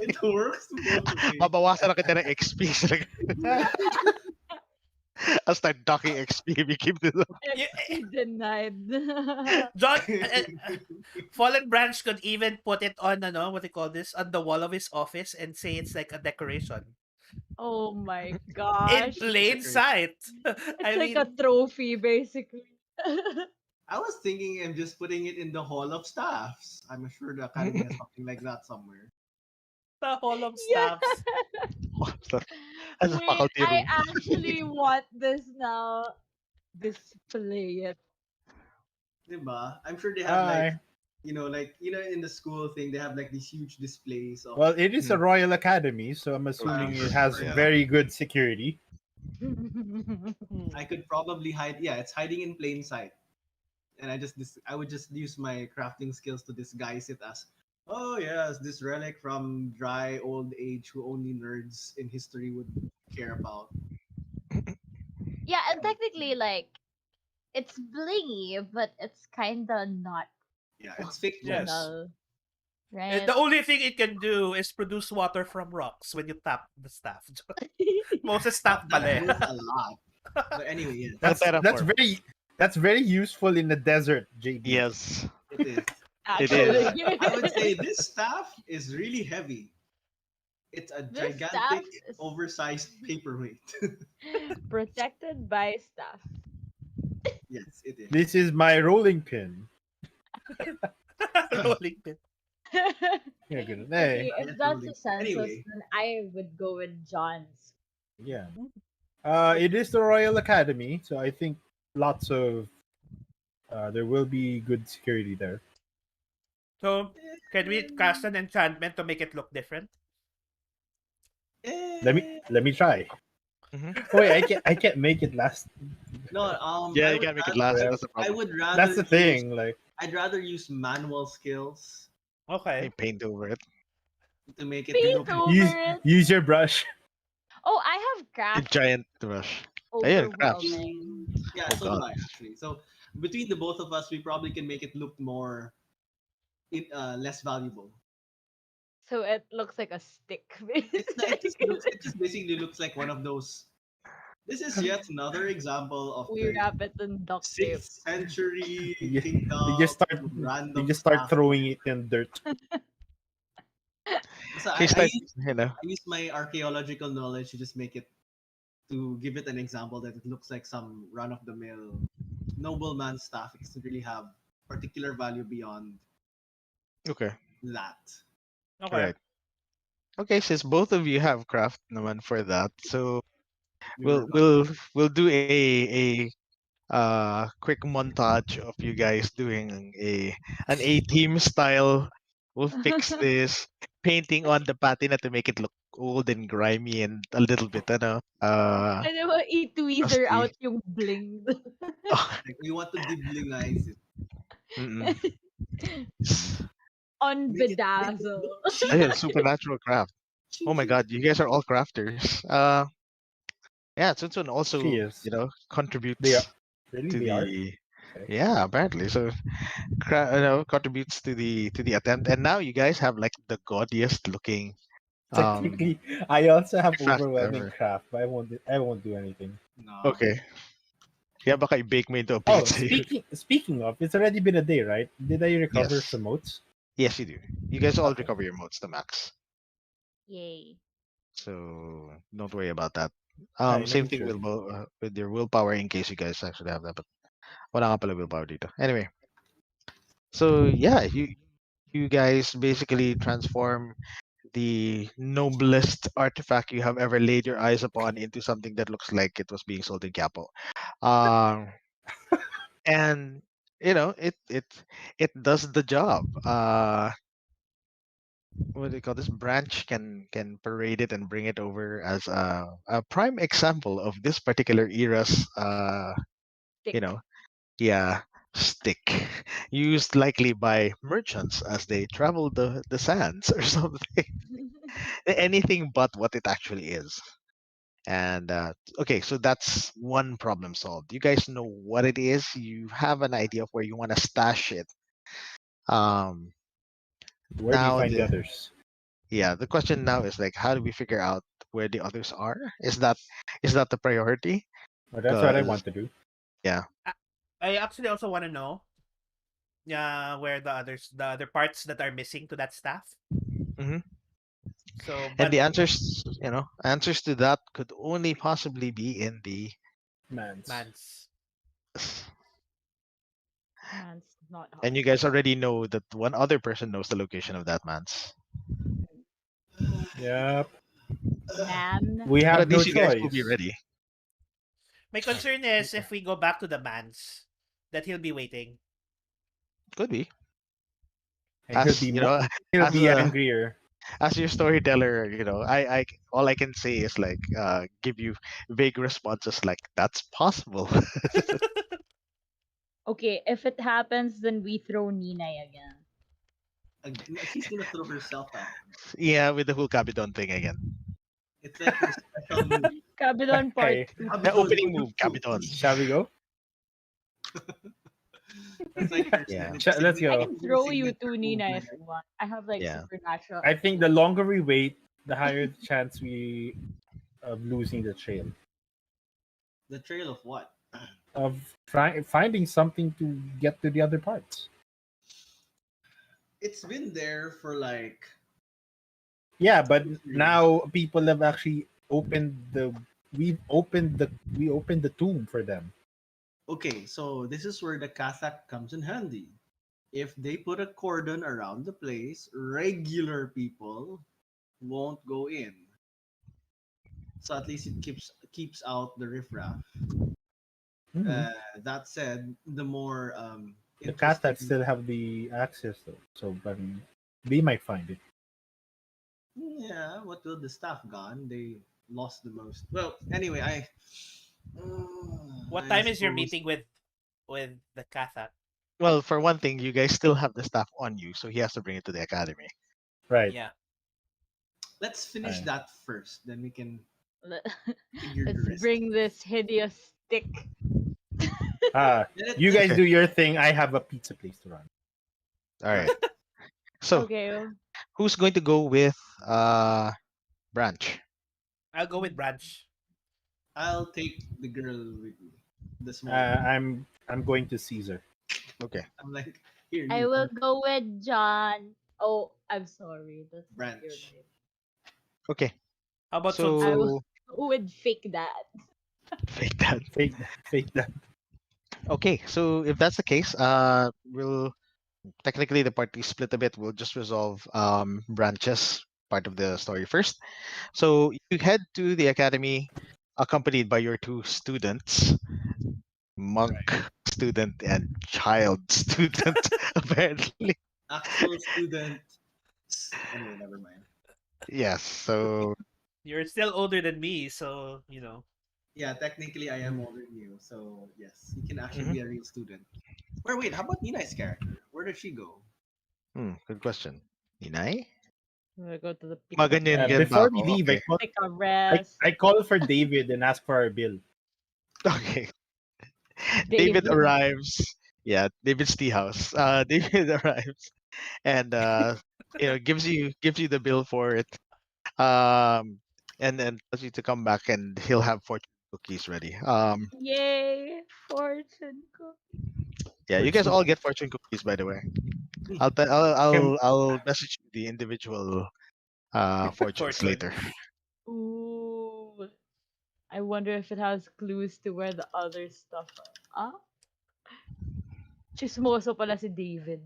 It works both ways. Babawasan na kita ng XP. I'll start docking XP if you keep this up. Yeah, XP denied. John, Fallen Branch could even put it on, what they call this, on the wall of his office and say it's like a decoration. Oh my In gosh. plain sight. It's I like a mean, trophy, basically. I was thinking of just putting it in the hall of staffs. I'm sure the academy has something like that somewhere. the Hall of Yeah. Staffs. That's a Wait, faculty I room. actually want this now. Display it. Diba? I'm sure they have like, Hi. in the school thing, they have like these huge displays of. Well, it is a Mhm. Royal Academy, so I'm I'm assuming it has sure, Yeah. very good security. I could probably hide. Yeah, it's hiding in plain sight, and I would just use my crafting skills to disguise it as, oh yes, this relic from dry old age who only nerds in history would care about. Yeah, and technically, like, it's blingy, but it's kinda not Yeah, it's fictional. Yes. functional, And right? the only thing it can do is produce water from rocks when you tap the staff. Moses That, staff that pala eh. does a lot. But anyway, yes, Well, That's terraform. very useful in the desert, JB. Yes, it is. it But is. Actually. I would say this staff is really heavy. It's a This staff gigantic, is oversized paperweight. protected by staff. Yes, it is. This is my rolling pin. Rolling pin. Yeah, good. Okay, Hey, if Giant that's rolling. a census, Anyway, then I would go with John's. yeah. Mm. It is the Royal Academy, so I think lots of there will be good security there. So, can we cast an enchantment to make it look different? eh, Let me try. Hmm. Oh wait, I can't make it last no. Yeah, I you would can't make it rather, last. forever. That's the I problem. would That's rather the use. thing. Like, I'd rather use manual skills Okay. You paint over it. to make it Paint look. over it. use your brush. Oh, I have A craft giant brush. Ayun, crafts. overwhelming. Yeah, Oh so do god. I actually. So between the both of us, we probably can make it look more less valuable. So it looks like a stick, It's not. It just basically. looks. It just basically looks like one of those. This is yet another example of We the wrap it in duct tape. sixth century You, you just kingdom start random stuff. throwing it in dirt. So He I start, use you know. I use my archaeological knowledge to just make it to give it an example that it looks like some run of the mill nobleman stuff. It doesn't really have particular value beyond Okay. that. Okay. Right. Okay, since both of you have craft naman for that, so We we'll work on we'll we'll do a quick montage of you guys doing an A team style. We'll fix this painting on the patina to make it look old and grimy and a little bit Ano mo, i-tweezer rusty. out yung bling. like we want to diblingize it. Mm-mm. On Make it bedazzle. look Ayun, cheap. supernatural craft. Ching, Oh my ching. god, you guys are all crafters. Yeah, Tsuntsun She also, is. They are contributes really to they are. the Okay. yeah, apparently. So contributes to the attempt. And now you guys have like the gaudiest looking um Technically, I also have artifact overwhelming ever. craft, but I won't do anything. No. Okay. Yeah, baka i-bake mo into a Oh, plate sa'yo. speaking of, it's already been a day, right? Did I recover Yes. some motes? Yes, you do. You guys all Okay. recover your motes to max. Yay. So don't worry about that. Alright, Same making thing sure. with your willpower in case you guys actually have that. But wala nga pala willpower dito. Anyway, so yeah, you guys basically transform the noblest artifact you have ever laid your eyes upon into something that looks like it was being sold in Capo. Um, and it does the job. What do you call this? Branch can parade it and bring it over as a prime example of this particular era's you know Stick. yeah, stick used likely by merchants as they travel the sands or something. Anything but what it actually is. And okay, so that's one problem solved. You guys know what it is. You have an idea of where you want to stash it. Um, Where do you now find the the others? yeah, the question now is like, how do we figure out where the others are? Is that the priority? Well, that's what I Because want to do. yeah, I actually also want to know where the other parts that are missing to that staff. hmm So, and but the answers to that could only possibly be in the Mans. man's Man's not and hard. you guys already know that one other person knows the location of that man's. Yep. Man. We But have at no least you guys will be choice. ready. my concern is if we go back to the man's that he'll be waiting. Could be. And As you know, he'll as be a angrier. as your storyteller, I all I can say is like give you vague responses like that's possible. Okay, if it happens, then we throw Ninay again. She's gonna throw herself out. Yeah, with the whole Kabidon thing again. It's like her special move. Kabidon part Hey, 2. The Abidon opening move, Ojutsu. Kabidon. shall we go? That's like her Yeah, Let's I go. can throw you signature to move. Nina Like, if you want. I have like yeah. supernatural I think the ability. longer we wait, the higher the chance we of losing the trail. the trail of what? Of finding something to get to the other parts. It's been there for like Yeah, but Serious. now people have actually we opened the tomb for them. Okay, so this is where the Kathak comes in handy. If they put a cordon around the place, regular people won't go in. So at least it keeps out the riffraff. Mhm. That said, the more The Catholics interesting. still have the access though, so they might find it. Yeah, what will the staff gone? They lost the most. Well, anyway, What I time is your suppose meeting with the Kathak? Well, for one thing, you guys still have the staff on you, so he has to bring it to the academy. Right. Yeah. let's finish Right. that first. Then we can Let- figure the Let's rest. bring this hideous stick. Ah, you Let guys Okay. do your thing. I have a pizza place to run. All all right. right. So, Okay. who's going to go with Branch? I'll go with Branch. I'll take the girl with me, the small Uh, girl. I'm going to Caesar. Okay. I'm like, here I you will come, go with John. Oh, I'm sorry. That's not your branch. name. Okay. How about Sun I Tzu? will So, go with fake dad. fake that. Fake that. Okay. So, if that's the case, we'll technically the party split a bit. We'll just resolve Branch's part of the story first. So, you head to the academy accompanied by your two students, monk student and child student, apparently. Actual student. Anyway, never mind. Yes. So, You're still older than me, so Yeah, technically I am Mm. older than you, so yes, you can actually mhm. be a real student. Or wait, how about Nina's character? Where did she go? Good question. Inay? We'll go to the pizza Maganyan Uh, gan place. ba before we ako? leave, Okay. Take a rest. I call for David and ask for our bill. Okay. David David. arrives. Yeah, David's tea house. David arrives and gives you the bill for it. Um, and then tells you to come back and he'll have fortune cookies ready. Yay! Fortune cookie. Yeah, you guys Fortune all get cookie. fortune cookies by the way. Hmm. Can I'll message you the individual fortunes fortune. later. Ooh. I wonder if it has clues to where the other stuff are. Ah? Chismoso pala si David.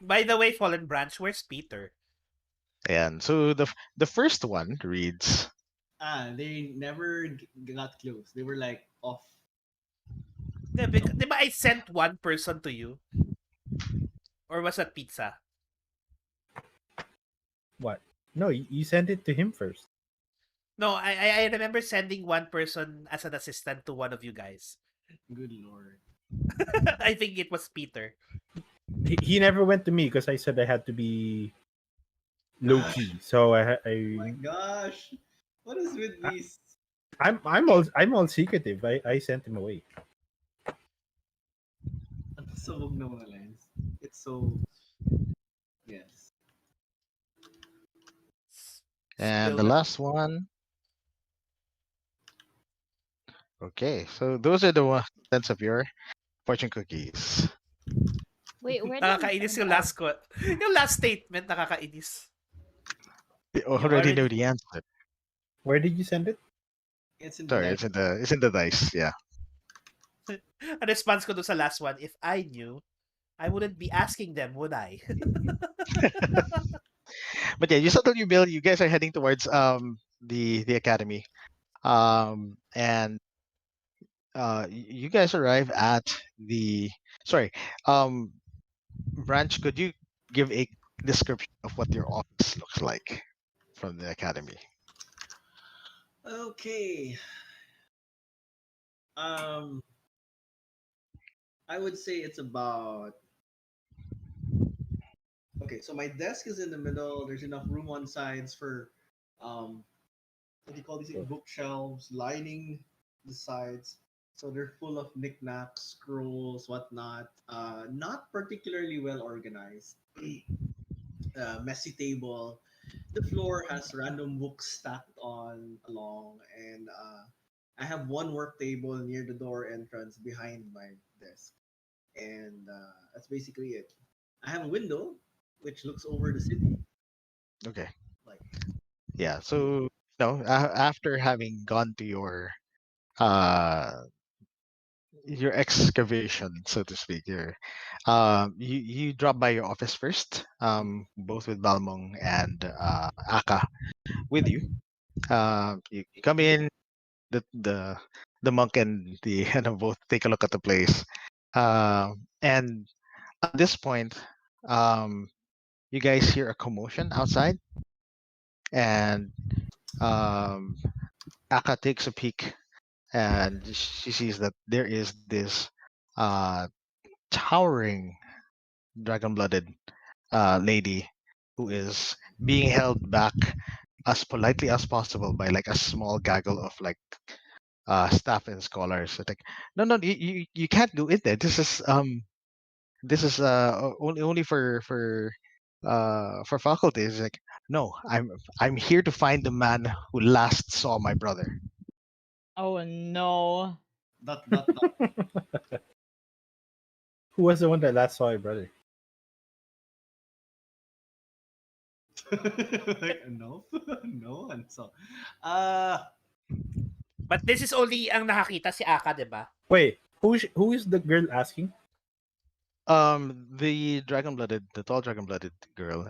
By the way, Fallen Branch, where's Peter? And so the first one reads, They never got close. They were like off. Di ba I sent one person to you? Or was that pizza? what? No, you sent it to him first. No, I remember sending one person as an assistant to one of you guys. Good lord. I think it was Peter. He never went to me because I said I had to be low Oh key. So my gosh. What is with these? I'm all secretive. I sent him away. Ang sabog ng mga lines. It's so yes. and the Spill. last one. Okay, so those are the contents of your fortune cookies. Wait, where did you Nakakainis send yung that? yung last statement, nakakainis. You You already know already, the answer. Where did you send it? It's in the Sorry, dice. it's in the dice. Yeah. ang response ko dun sa last one, if I knew, I wouldn't be asking them, would I? But yeah, you settle your bill. You guys are heading towards the academy. And you guys arrive at the sorry branch. Could you give a description of what your office looks like from the academy? Okay. Um I would say it's about okay, so my desk is in the middle. There's enough room on sides for um what do you call these things? Bookshelves lining the sides. So they're full of knickknacks, scrolls, whatnot. Not particularly well organized. Messy table. The floor has random books stacked on along, and I have one work table near the door entrance behind my desk, and that's basically it. I have a window which looks over the city. Okay. Like, Yeah. So after having gone to uh your excavation, so to speak, you drop by your office first, both with Balmong and Aka with you. You come in, the the monk and the both take a look at the place, and at this point, um, you guys hear a commotion outside, and um, Aka takes a peek, and she sees that there is this uh, towering dragon-blooded lady who is being held back as politely as possible by like a small gaggle of like staff and scholars. So like, no, no, you can't go in there. This is only for faculty. It's like, no, I'm here to find the man who last saw my brother. Oh no. dot. Who was the one that last saw your brother? Like, no, no, and so, uh, But this is only ang nakakita si Aka, 'di ba? Wait, who is the girl asking? The tall dragon-blooded girl.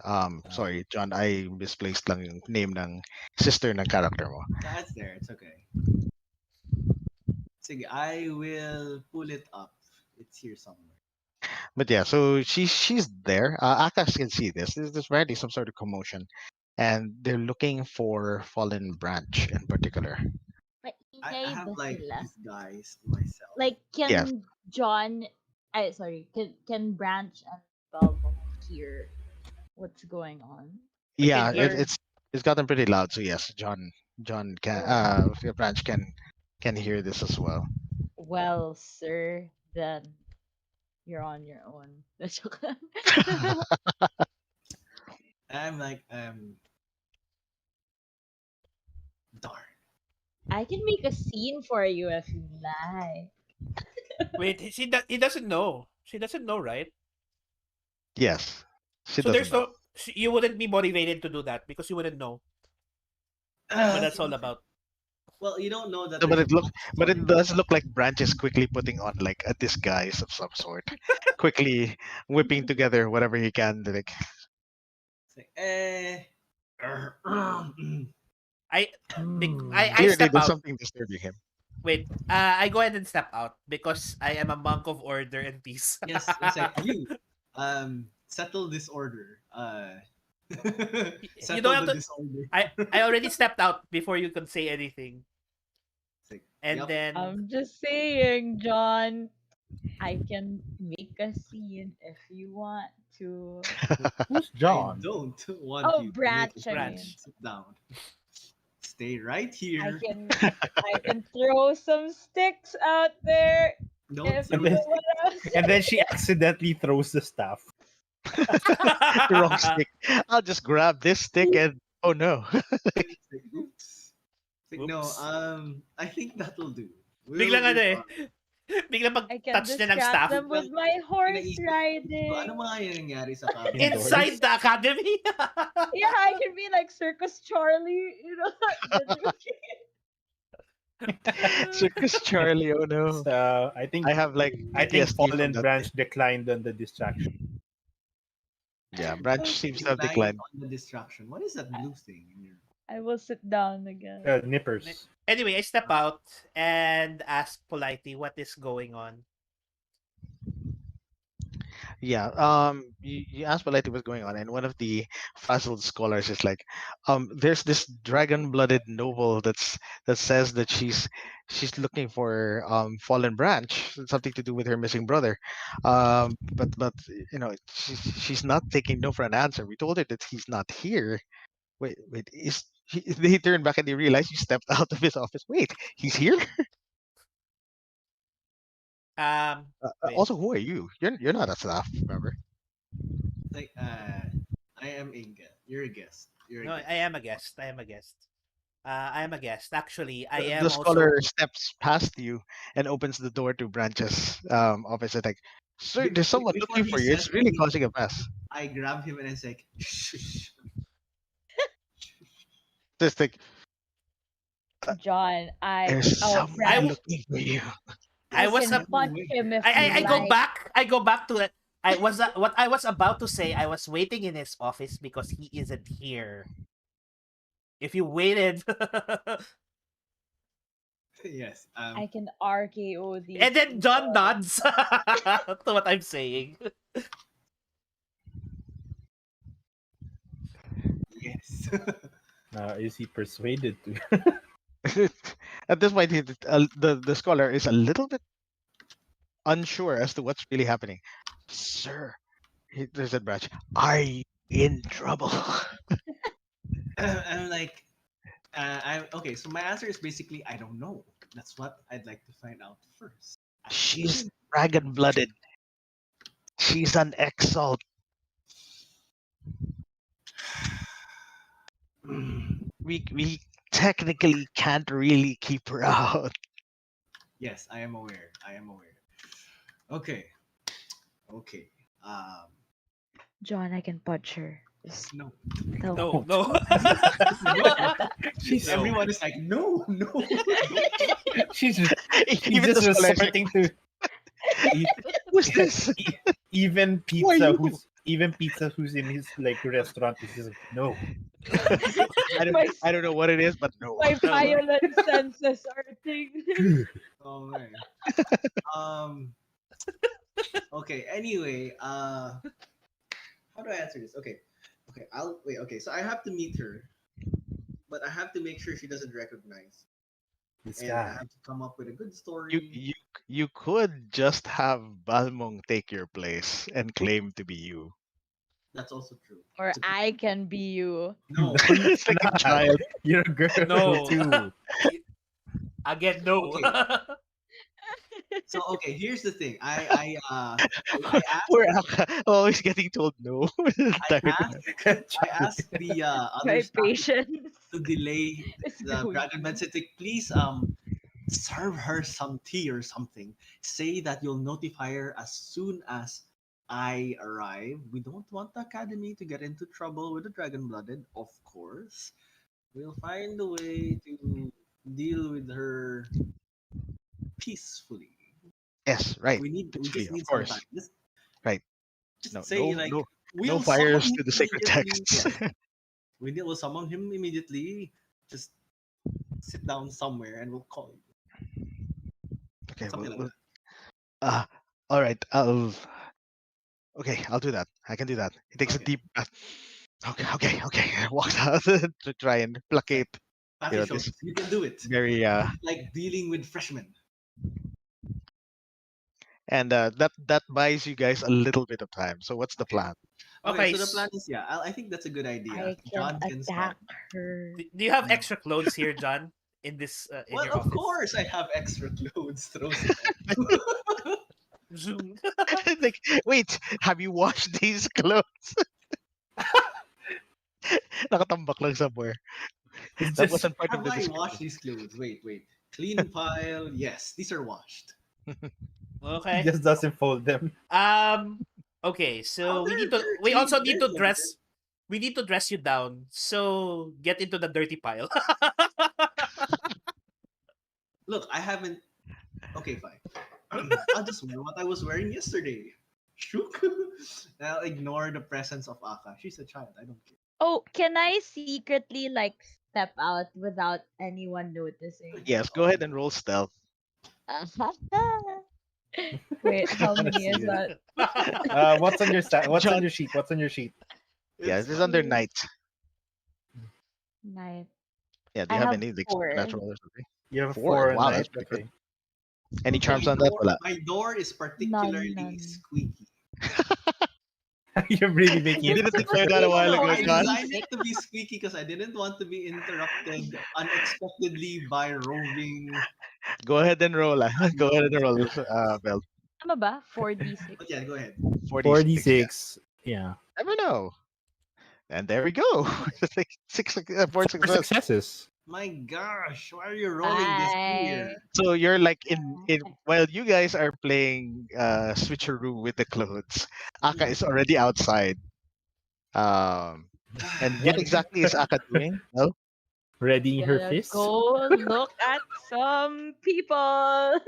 Sorry, John, I misplaced lang yung name ng sister ng character mo. that's there. It's okay. Sige, I will pull it up. It's here somewhere. But yeah, so she's there. Akash can see this. There's already some sort of commotion, and they're looking for Fallen Branch in particular. I Maingay have ba like sila? disguised myself. Like, Yes. can John, sorry, can Branch and Balbon hear what's going on? We can Yeah, hear. it's gotten pretty loud. So yes, John can Oh, Branch can hear this as well. well, sir, then you're on your own. That's okay. I'm like, darn. I can make a scene for you if you like. Wait, he doesn't know. She doesn't know, right? Yes, she So doesn't there's know. no you wouldn't be motivated to do that because you wouldn't know what that's all about. Well, you don't know that No, but there's it look, monsters but on it your does ground. look like Branch is quickly putting on like a disguise of some sort, quickly whipping together whatever he can. Like, It's like, I Hmm. I clearly, step there's out. something disturbing him. Wait, I go ahead and step out because I am a monk of order and peace. yes, it's like you, settle this order. You don't Settle have the to. disorder. I already stepped out before you could say anything, It's like, and yep. then I'm just saying, John, I can make a scene if you want to. Who's I John? don't want Oh, you to make a Branch, I scene. mean. branch. Sit down. Stay right I here. can I can throw some sticks out there Don't if And throw you the then know stick. what I'm and then saying. she accidentally throws the staff. Wrong stick. I'll just grab this stick and oh no. It's like, oops. It's like, no, Oops. I think that'll do. Biglang ano We'll eh. Biglang I can pag-touch niya ng distract staff them with my horse Isip ko, ano riding. mga yung nangyari sa cabinet? inside Indoors. the academy. Yeah, I can be like Circus Charlie, you know, the Circus Charlie, oh no. So I have like I think PTSD from Fallen that Branch scene. declined on the distraction. Yeah, Branch Okay. seems to have Declined declined. on the distraction. What is that blue thing in your? I will sit down again. Nippers. Anyway, I step out and ask politely what is going on. Yeah, you asked politely what's going on, and one of the frazzled scholars is like, there's this dragon-blooded noble that says that she's looking for Fallen Branch, something to do with her missing brother, but she's not taking no for an answer. We told her that he's not here. Wait, they turned back and they realized you stepped out of his office. Wait, he's here. Wait. Also, who are you? You're not a staff, remember? Like, I am a guest. You're a guest. You're a No, guest. I am a guest. I am a guest. I am a guest. Actually, I The am scholar also. steps past you and opens the door to Branch's office. It's like, Sir, there's someone Before looking he for you. says It's really anything, causing a mess. I grab him and I say, shh. Just like John, there's oh I someone w- Pres, looking for you. I Yes, was can a, I'm punch aware. him if you I go like. back. I go back to it. I was what I was about to say. I was waiting in his office because he isn't here. If you waited, Yes. I can RKO these and then John people. nods to what I'm saying. Yes. Is he persuaded to? At this point, the scholar is a little bit unsure as to what's really happening. Sir, there's a branch. Are you in trouble? I'm like, I'm okay. So my answer is basically, I don't know. That's what I'd like to find out first. I She's think. dragon blooded. She's an exalt. We technically can't really keep her out. Yes, I am aware. I am aware. Okay. Okay. Um, John, I can punch her. Just no. don't. No, no. No. She's No. Everyone is like, no, no. Don't. she's Even the just scholar is like, resorting to e- who's this? even Who are you? pizza who's in his like restaurant is just like, no. I don't My I don't know what it is, but no. my No. violent senses are tingling. Oh man. Um. Okay. Anyway. How do I answer this? Okay. Okay. I'll wait. Okay. So I have to meet her, but I have to make sure she doesn't recognize, This and I guy. have to come up with a good You story. you you could just have Balmong take your place and claim to be you. That's also true. Or So, I can be you. no. No, you're It's like a not. child. You're a girl No. too. Again, no. Okay. So okay. Here's the thing. I asked Poor Aka, always getting told no. the I entire time. asked I asked the other My staff patience to delay is the going. Dragon Man said, like, please serve her some tea or something. Say that you'll notify her as soon as I arrive. We don't want the academy to get into trouble with the dragon blooded, of course. We'll find a way to deal with her peacefully. Yes, right. We Peacefully, just of need some time. course. Right. Just No, say no, like no, no we'll summon fires him to the sacred immediately. texts. Yes. We'll summon him immediately. Just sit down somewhere and we'll call you. Okay, Something like well, that. uh, all right. I'll do that. I can do that. He takes a Okay. deep breath. Okay. Walks out to try and Like, placate, pat you your know, this shoulders. You can do it. very Like dealing with freshmen. and that buys you guys a little bit of time. So what's the Okay. plan? Okay, Okay. so the plan is, yeah, I think that's a good idea. I can John can start. attack her. Do you have No. extra clothes here, John? In this in Well, your of office? course I have extra clothes. Throws it on. Zoom. Like, wait, have you washed these clothes? Nakatambak lang somewhere. It's That just wasn't part of Have the I washed description. these clothes? Wait. Clean pile. Yes, these are washed. he Okay. just doesn't fold them. Okay, Oh, so they're we clean. also need They're to folded. dress you down. So get into the dirty pile. Look, I haven't. Okay, fine. I'll just wear what I was wearing yesterday. Shook. I'll ignore the presence of Aka. She's a child. I don't care. Oh, can I secretly like step out without anyone noticing? Yes, go ahead Oh, and roll stealth. Wait, how Wanna many is see it. that? What's on your What's on John, your sheet? What's on your sheet? yeah, it's this is under fine. night. Nine. Yeah, do I you have have any like 4. supernatural or something? You have Four. 4 Wow, night. that's pretty good. Okay. Any My charms on that? door, Wala. my door is None, particularly none. squeaky. You're really making You it. didn't It's declare supposed to that be a while No, ago, I 4 John. designed it D6. to be squeaky because I didn't want to be interrupted unexpectedly by roving. Go ahead and roll. Go ahead and animals. roll, Bell. Tama ba? 4d6. But yeah, go ahead. 46, yeah. 46. Yeah. Never know. And there we go. It's like 4 4 success. successes. My gosh, why are you rolling this Bye. here? So you're like in Bye. while you guys are playing switcheroo with the clothes, Aka Hmm. is already outside. Um, and what Get exactly is Aka doing? Well, readying her Gonna fists. go look at some people.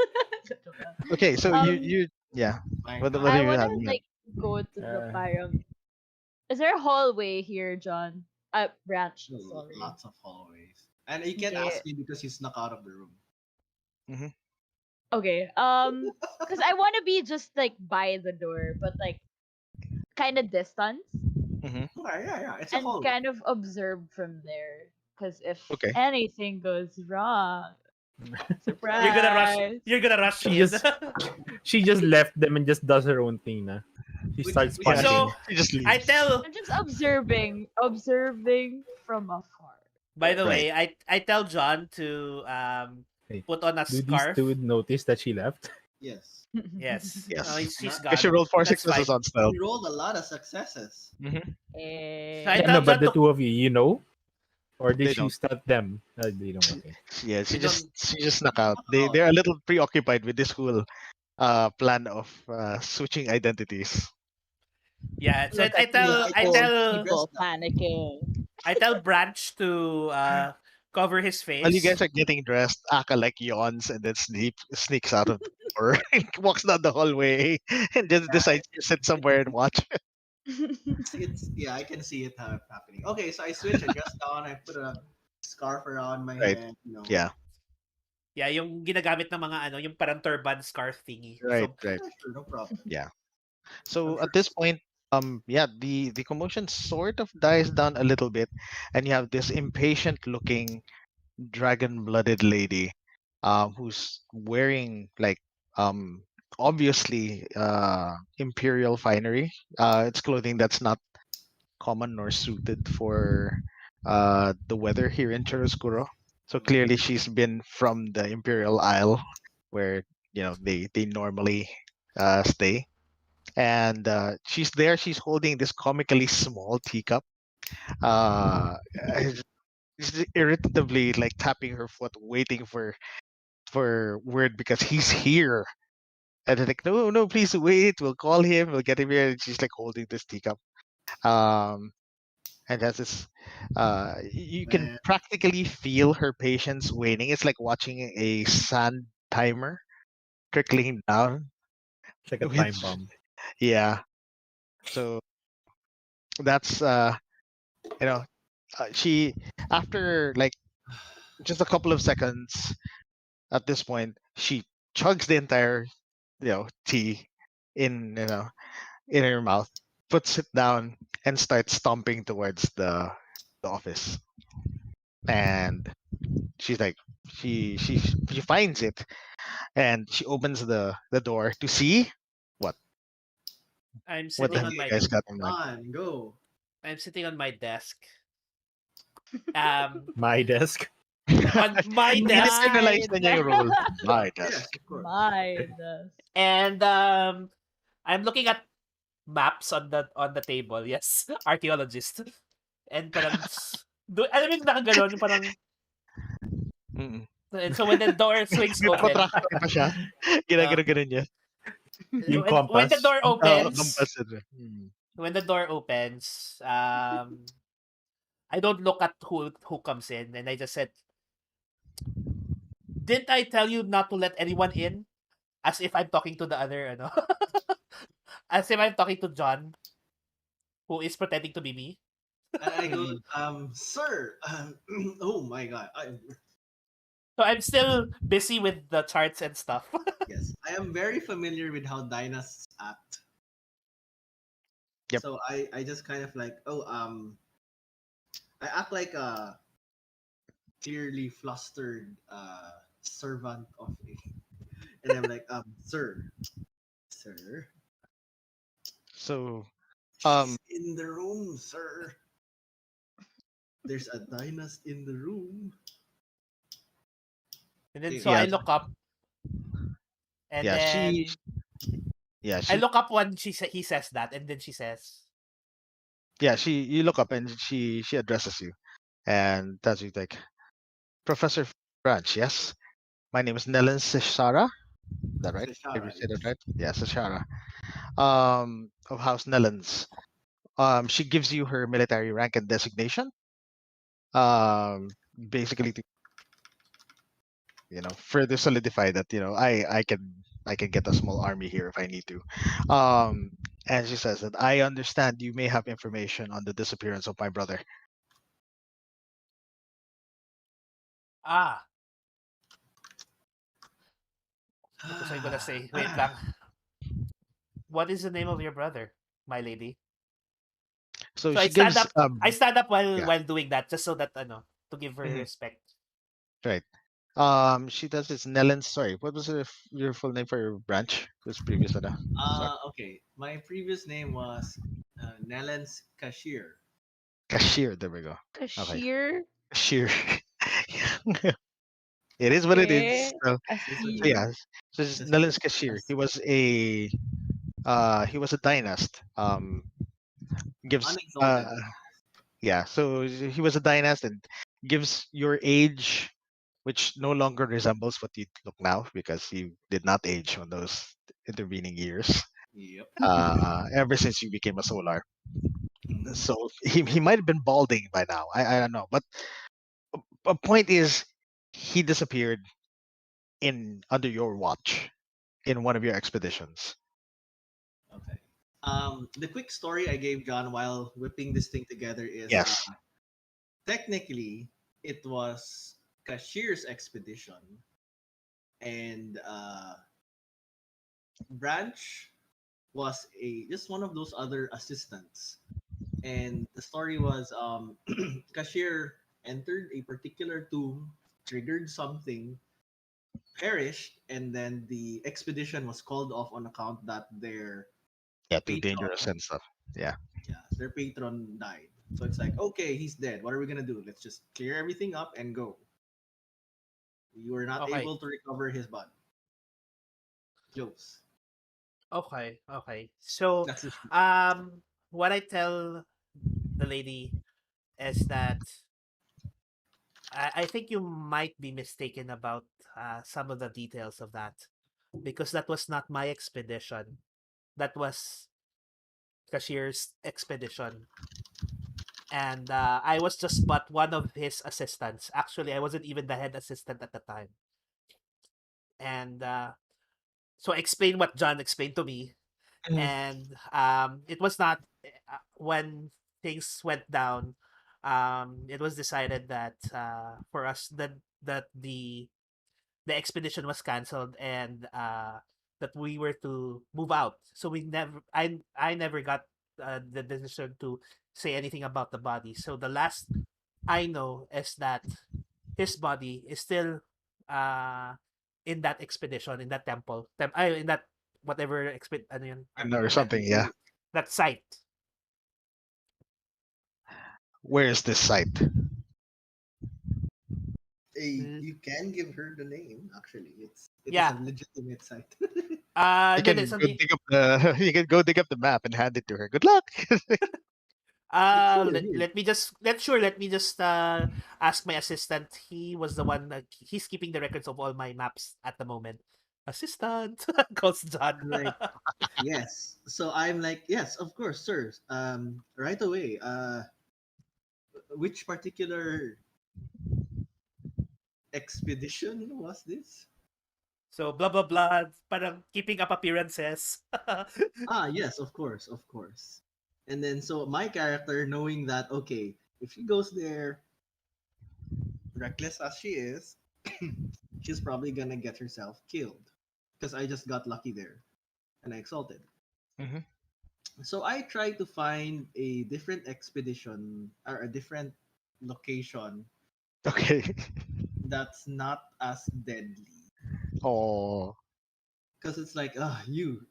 Joke lang. okay, so um, you yeah. My What do I God. you wanna have? You have? like go to the Uh, param. Is there a hallway here, John? Branch. Sorry. Lots of hallways. And you can't Okay. ask me because you snuck out of the room. Hmm. Okay. Cause I wanna be just like by the door, but like kind of distance Hmm. Okay, yeah, yeah. It's a and hallway. kind of observe from there. Cause if Okay. anything goes wrong, You're gonna rush. surprise. You're gonna rush she in. just she just left them and just does her own thing na. She starts Would Yeah, you she So panicking. she just I leaves. tell. I'm just observing from afar. By the Right. way, I tell John to Hey, put on a do these two scarf. notice that she left? yes. Yes, Yes. she's Not Because she gone. rolled four That's successes fine. on stealth. you rolled a lot of successes. Hmm. So I Yeah, Eh, no, tell but John the to. two of you, you know? Or did They she don't. stop them? They don't. Okay. Yeah, We don't. she just snuck out. Not out. They're a little preoccupied with this whole plan of switching identities. Yeah. So Look I at Yeah, these tell I I can see old that tell dress people down. panicking. I tell Branch to cover his While you face. guys are getting dressed, Aka like yawns and then sneaks out of the door, walks down the hallway, and just Yeah, decides to sit somewhere and watch. it's yeah, I can see it happening. Okay, so I switch, I dress down, I put a scarf around my Right. head, you know. Yeah. Yeah, yung ginagamit ng mga ano, yung parang turban scarf thingy. Right. So Right. Yeah, sure, no problem. Yeah. I'm So sure at this point, yeah, the commotion sort of dies down a little bit, and you have this impatient-looking dragon-blooded lady, who's wearing like um obviously imperial finery. It's clothing that's not common nor suited for the weather here in Churrascuro. So clearly, she's been from the Imperial Isle, where they normally stay, and she's there. She's holding this comically small teacup. Uh, she's irritably like tapping her foot, waiting for word because he's here. And they're like, no, no, please wait. We'll call him. We'll get him here. And she's like holding this teacup. Um, and that's this. You can Man, practically feel her patience waning. It's like watching a sand timer trickling down. It's like a With time bomb. yeah, so that's you know she after like just a couple of seconds at this point she chugs the entire tea in in her mouth, puts it down, and starts stomping towards the office. And she's like, she finds it, and she opens the door to see what I'm what sitting have on you okay, my guys got in mind? come on, go. I'm sitting on my desk. Um My desk. on my desk Internalize My na niya yung role. My Yes, desk. of course. my desk. and I'm looking at maps on the table. Yes, archaeologist. And parang alam mo yung nakaganon, yung parang Mm. and so when the door swings May open, protractor pa siya. uh, Ginagano niya. Yung when the compass. door Oo, opens, compass yun. Mm. when the door opens, I don't look at who comes in, and I just said, "Didn't I tell you not to let anyone in?" As if I'm talking to the other, ano, as if I'm talking to John, who is pretending to be me. And I go, Mm. sir, oh my god, So I'm still busy with the charts and stuff. yes, I am very familiar with how dynasts act. Yep. So I just kind of like, I act like a clearly flustered servant of a, and I'm like, sir, So, she's um, in the room, sir. There's a dynast in the room. And then so Okay, I yeah, look up, and yeah, then yeah, I she, look up when he says that, and then she says, you look up and she addresses you and tells you like, Professor Branch, yes. My name is Nelen Sishara. Is that right? Did we Seshara, say that yes. right? Yeah, Sishara. Of House Nellens. She gives you her military rank and designation. Basically to further solidify that I can get a small army here if I need to. Um, and she says that I understand you may have information on the disappearance of my brother. Ah, what was I gonna say? Wait lang. What is the name of your brother, my lady? So So I she stand gives up. I stand up while yeah, doing that, just so that to give her mhm, respect. right. She does this Nellen. Sorry, what was your full name for your branch? Who's previous to that? Sorry, Okay. My previous name was Nellen's Cashier. cashier. There we go. Okay, Cashier. cashier. It is what it is. Okay. So, As Is what so it you. is. yeah, so this is Just Nellen's cashier. as He was a dynast. Gives unexalted. Yeah, so he was a dynast and gives your age, which no longer resembles what you look now because you did not age on those intervening years. Yep. Ever since you became a solar, Mhm. so he might have been balding by now. I don't know, but a point is, he disappeared in under your watch in one of your expeditions. Okay. The quick story I gave John while whipping this thing together is Yes. technically it was Cashier's expedition, and Branch was a just one of those other assistants. And the story was Cashier entered a particular tomb, triggered something, perished, and then the expedition was called off on account that their Yeah, too dangerous patron, and stuff. Yeah. yeah, their patron died. So it's like, okay, he's dead. What are we gonna do? Let's just clear everything up and go. We were not Okay, able to recover his body. Close. okay. So, That's the shoot. um, what I tell the lady is that I think you might be mistaken about some of the details of that because that was not my expedition. That was Cashier's expedition. And I was just but one of his assistants. Actually, I wasn't even the head assistant at the time. And so explain what John explained to me. Mhm. And it was not when things went down. It was decided that for us that the expedition was canceled and that we were to move out. So I never got the decision to say anything about the body. So the last I know is that his body is still uh in that expedition, in that temple, in that whatever ano yun, And or That something. Yeah. you, that site. Where is this site? Mm, you can give her the name. Actually, it is a yeah. legitimate site. You And then can it's on go the dig up the you can go dig up the map and hand it to her. Good luck. Here, here. let me just ask my assistant. He was the one that he's keeping the records of all my maps at the moment. Assistant calls John. I'm like, yes. So I'm like, yes, of course, sir. Right away. Which particular expedition was this? So blah blah blah. Parang keeping up appearances. Ah, yes, of course, of course. And then so my character, knowing that, okay, if she goes there, reckless as she is, she's probably gonna get herself killed. Because I just got lucky there and I exalted. Hmm. So I tried to find a different expedition or a different location Okay. that's not as deadly. Oh, Because it's like, you,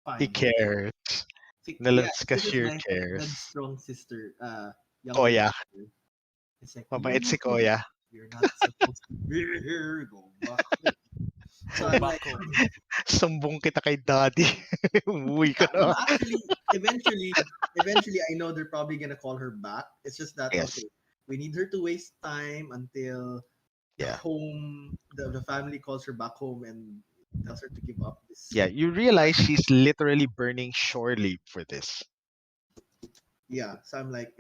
he fine, you go. cares. Yeah, Nilan's this is cashier my cares. headstrong sister, younger Koya. sister. It's like, Mabait si you, Koya. you're not supposed to be here. Go back home. So Go I'm back like, home. Sumbong kita kay daddy. Uwi ka no, na. actually, eventually, I know they're probably gonna call her back. It's just that Yes. okay, we need her to waste time until Yeah. home. The family calls her back home and tells her to give up this. Yeah, you realize she's literally burning shore leave for this. Yeah, so I'm like,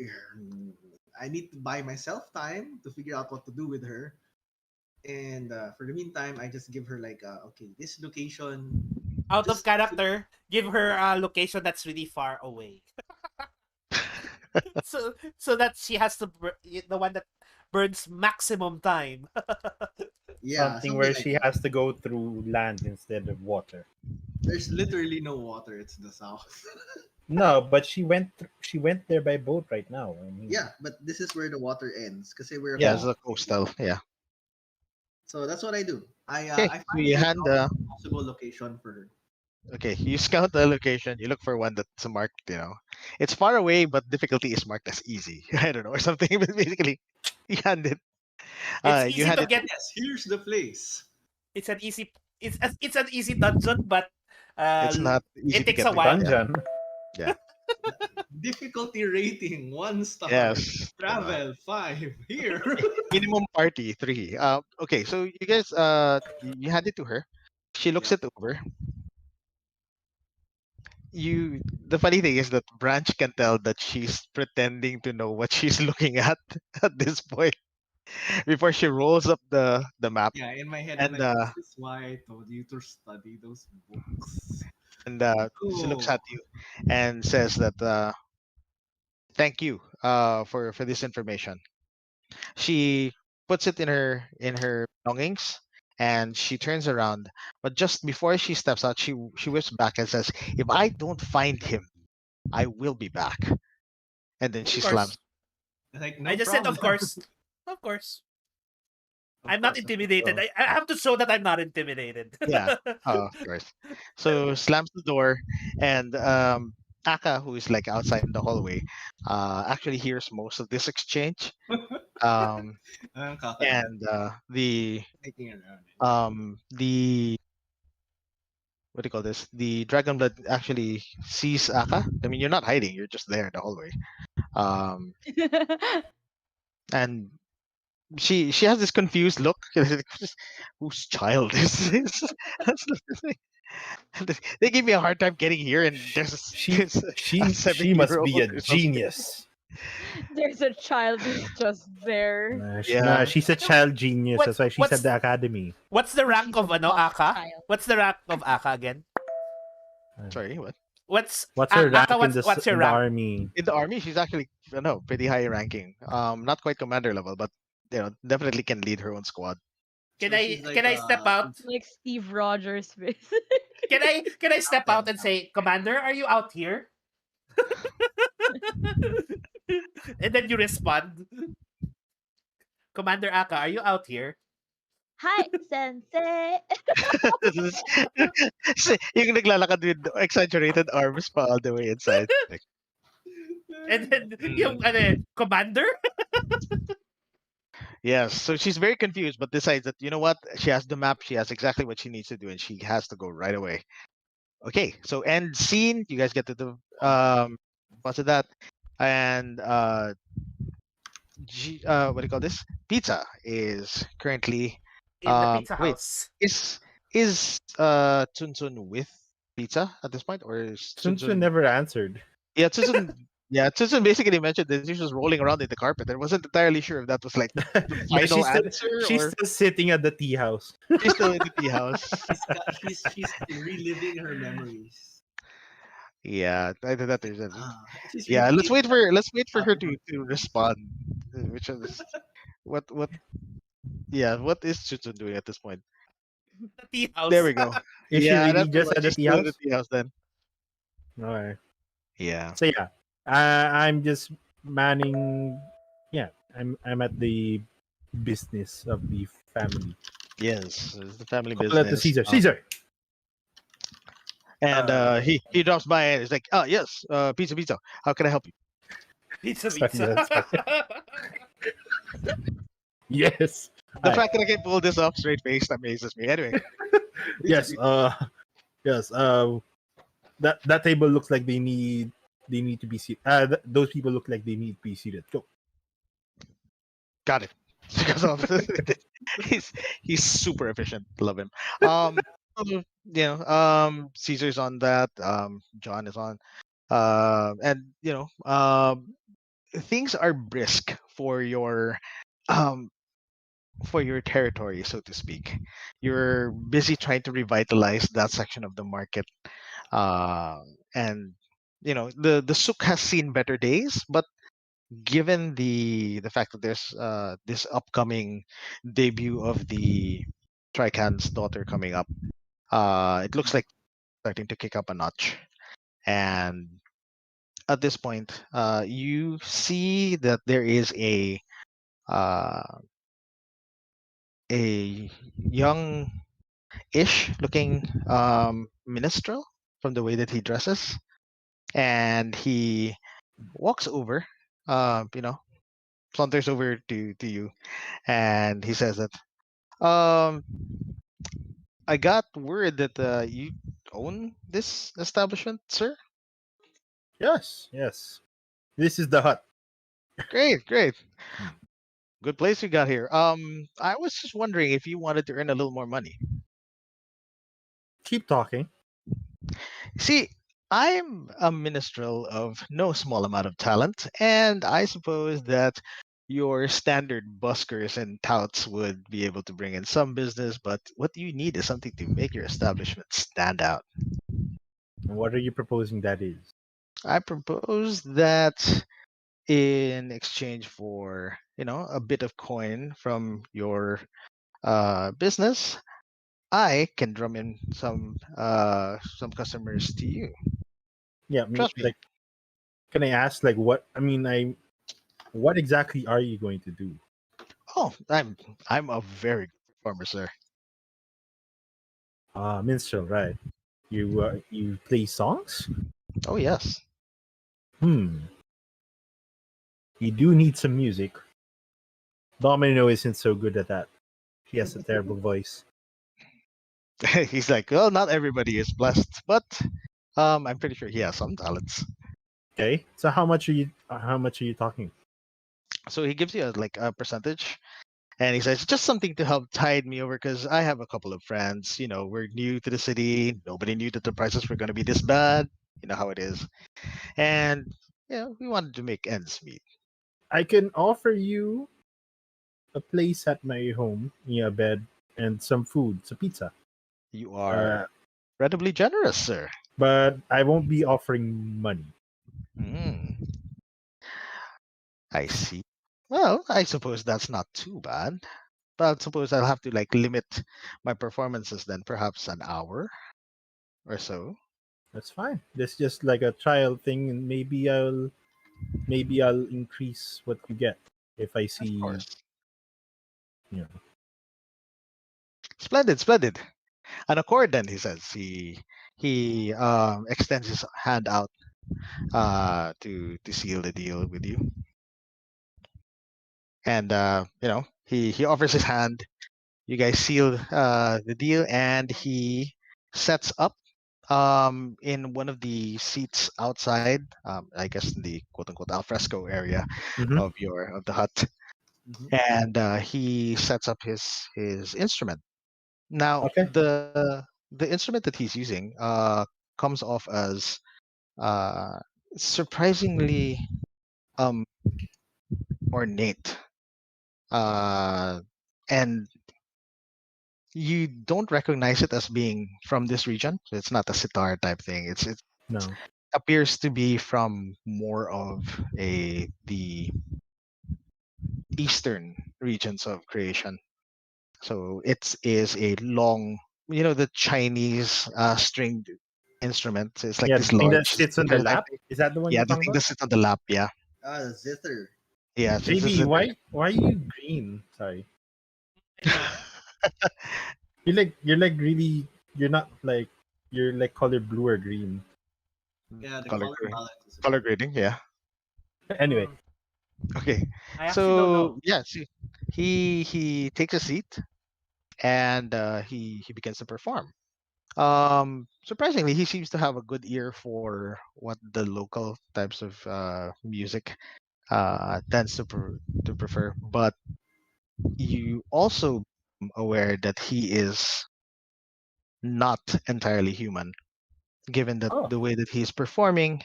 I need to buy myself time to figure out what to do with her. And for the meantime, I just give her like, okay, this location, Out of just character, give her a location that's really far away. So that she has to the one that burns maximum time. yeah, Something something where like she that. has to go through land instead of water. There's literally no water. It's the south. No, but she went there by boat right now. I mean, Yeah, but this is where the water ends because we're a Yeah, it's coast. a coastal. Yeah. So that's what I do. Okay, I so find you a hand possible location for her. okay, you scout the location. You look for one that's marked. It's far away, but difficulty is marked as easy. I don't know, or something. But basically, you hand it. It's You easy hand to it to. get. Yes, here's the place. It's an easy. It's an easy dungeon, but uh, It's not easy it to takes get a to. while. Yeah. dungeon. Yeah. Difficulty rating 1 star. Yes. Travel 5. Here. Minimum party 3. Okay, so you guys, you hand it to her. She looks Yep. it over. The funny thing is that Branch can tell that she's pretending to know what she's looking at at this point before she rolls up the map Yeah, in my head, I'm and like, this is why I told you to study those books. she looks Oh. at you and says that thank you for this information. She puts it in her belongings and she turns around, but just before she steps out, she whips back and says, "If I don't find him, I will be back." And then Of she slams. course, Like, I no just said problem. of course. Of course, Of I'm not course, of course. intimidated. So I have to show that I'm not intimidated. Yeah, of course. So slams the door, and Aka, who is like outside in the hallway, actually hears most of this exchange. Um, Ang kakaiba. and Making around it. the what do you call this? The dragon blood actually sees Aka. I mean, you're not hiding; you're just there in the hallway. Um, and she has this confused look. Whose child is this? They give me a hard time getting here, and she there's a she she must 7-year-old be a or something. genius. There's a child who's just there. Nah, Yeah. she's a child genius. what That's why she's at what's the academy. what's the rank She's a of boss Aka? child. What's the rank of Aka again? Sorry, what? What's What's her Aka? rank in What's your in the rank? army? In the army, she's actually no pretty high ranking. Not quite commander level, but definitely can lead her own squad. Can So I she's like, can I step out? Like Steve Rogers, basically. Can I step captain. out and say, Commander, are you out here? And then you respond, Commander Aka, are you out here? Hi, sensei. Yung naglalakad with exaggerated arms pa all the way inside. Like, And then yung Mm. Commander? yes, so she's very confused, but decides that you know what, she has the map, she has exactly what she needs to do, and she has to go right away. Okay, so end scene. You guys get to the what's it that, and what do you call this? Pizza is currently In the pizza wait, house. is Tsun Tsun with pizza at this point, or is Tsun Sun Tzu Tsun? never answered. Yeah, Tsun. Yeah, Tsun basically mentioned that she was rolling around in the carpet and wasn't entirely sure if that was like the No, final answer she's or still sitting at the tea house. she's still in the tea house. She's reliving her memories. Yeah, either that or that. She's Yeah, let's reliving wait for let's wait for her childhood to memories. respond. Which is what? Yeah, what is Tsun doing at this point? The tea There house. we go. Is she Yeah, really that's the just one. at the She's tea still in the house? tea house then. Alright. Yeah. So yeah, I'm just manning. Yeah, I'm at the business of the family. Yes, it's the family Call it the business. Caesar. Caesar. And he drops by and is like, "Oh yes, pizza, pizza. How can I help you?" Pizza Sorry, pizza. sorry. Yes. The Alright. fact that I can pull this off straight faced amazes me. Anyway, Yes. Yes. That table looks like they need to be seated. Those people look like they need to be seated. Go. got it. because of he's he's super efficient. Love him. Um, Caesar's on that. John is on. And things are brisk um for your territory, so to speak. You're busy trying to revitalize that section of the market, and the souk has seen better days, but given the fact that there's this upcoming debut of the Trican's daughter coming up, it looks like starting to kick up a notch. And at this point, you see that there is uh, a young-ish looking minstrel from the way that he dresses, and he walks over, uh, you know, saunters over to you, and he says that, um, I got word that you own this establishment, sir. Yes, yes. This is the hut. Great, great. Hmm. Good place you got here. I was just wondering if you wanted to earn a little more money. Keep talking. See, I'm a minstrel of no small amount of talent, and I suppose that your standard buskers and touts would be able to bring in some business, but what you need is something to make your establishment stand out. And what are you proposing that is? I propose that in exchange for, a bit of coin from your business, I can drum in some customers to you. Yeah, I mean, Trust me. like, can I ask, like, what? I mean, what exactly are you going to do? Oh, I'm a very good performer, sir. Minstrel, right? You play songs? Oh yes. Hmm. You do need some music. Domino isn't so good at that. He has a terrible voice. He's like, well, not everybody is blessed, but I'm pretty sure he has some talents. Okay, so how much are you talking? So he gives you like a percentage, and he says just something to help tide me over because I have a couple of friends. We're new to the city. Nobody knew that the prices were going to be this bad. You know how it is, and we wanted to make ends meet. I can offer you a place at my home, a bed, and some food, some pizza. You are Uh, incredibly generous, sir. but I won't be offering money. Mm, I see. Well, I suppose that's not too bad. But suppose I'll have to like limit my performances then, perhaps an hour or so. That's fine. That's just like a trial thing, and maybe I'll increase what you get if I Of see, course. you know. Splendid, splendid. An accord then, he says. He extends his hand out to seal the deal with you. And he offers his hand. You guys seal the deal, and he sets up in one of the seats outside, I guess in the quote unquote alfresco area Mhm. of the hut, Mm-hmm. and he sets up his instrument. Now Okay. the instrument that he's using comes off as uh, surprisingly um, ornate, uh, and you don't recognize it as being from this region. So it's not a sitar type thing. It No. appears to be from more of a the eastern regions of creation. So it is a long, the Chinese stringed instrument. So it's like Yeah, this the thing that large sits on the zither type lap. thing. Is that the one Yeah, you're the talking thing about? that sits on the lap. Yeah, Ah, the zither. yeah. So it's a JB, zither. why are you green? Sorry. I know. You're like really you're not like you're like color blue or green. Yeah, the color color gra- palette is a color bit. grading. Yeah. Anyway, Mm, Okay. I actually don't know. So yeah, see, he takes a seat and he begins to perform. Surprisingly, he seems to have a good ear for what the local types of music tends to prefer. But you also become aware that he is not entirely human, given that Oh. the way that he's performing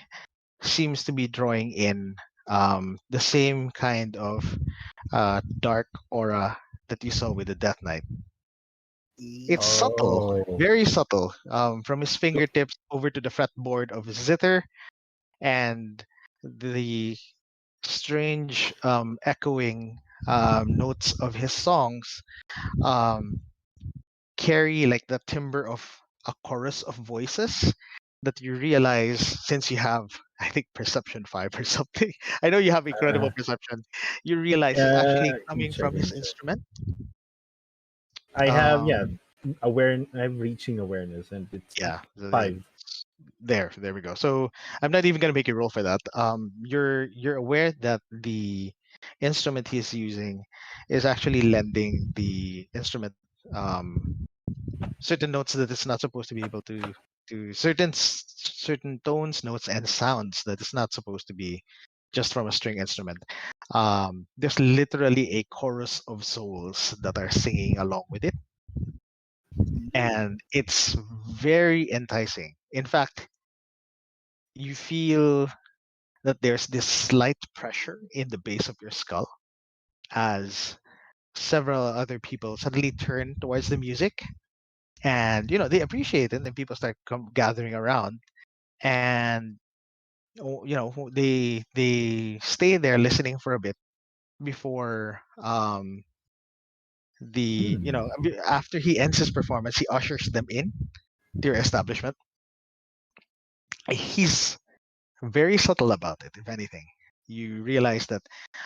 seems to be drawing in the same kind of dark aura that you saw with the Death Knight. It's subtle, Oh. very subtle, from his So, fingertips over to the fretboard of his zither, and the strange echoing notes of his songs um, carry like the timbre of a chorus of voices that you realize, since you have, I think, perception 5 or something. I know you have incredible uh, perception. You realize it's actually let me coming check. from Let me his check. instrument. I have, yeah, Um, I'm reaching awareness, and it's yeah, 5. there we go. So I'm not even gonna make you roll for that. You're aware that the instrument he's using is actually lending the instrument certain notes that it's not supposed to be able to certain tones, notes, and sounds that it's not supposed to be just from a string instrument. There's literally a chorus of souls that are singing along with it, and it's very enticing. In fact, you feel that there's this slight pressure in the base of your skull as several other people suddenly turn towards the music, and they appreciate it, and people start gathering around, and they stay there listening for a bit before Hmm. after he ends his performance, he ushers them in to your establishment. He's very subtle about it. If anything, you realize that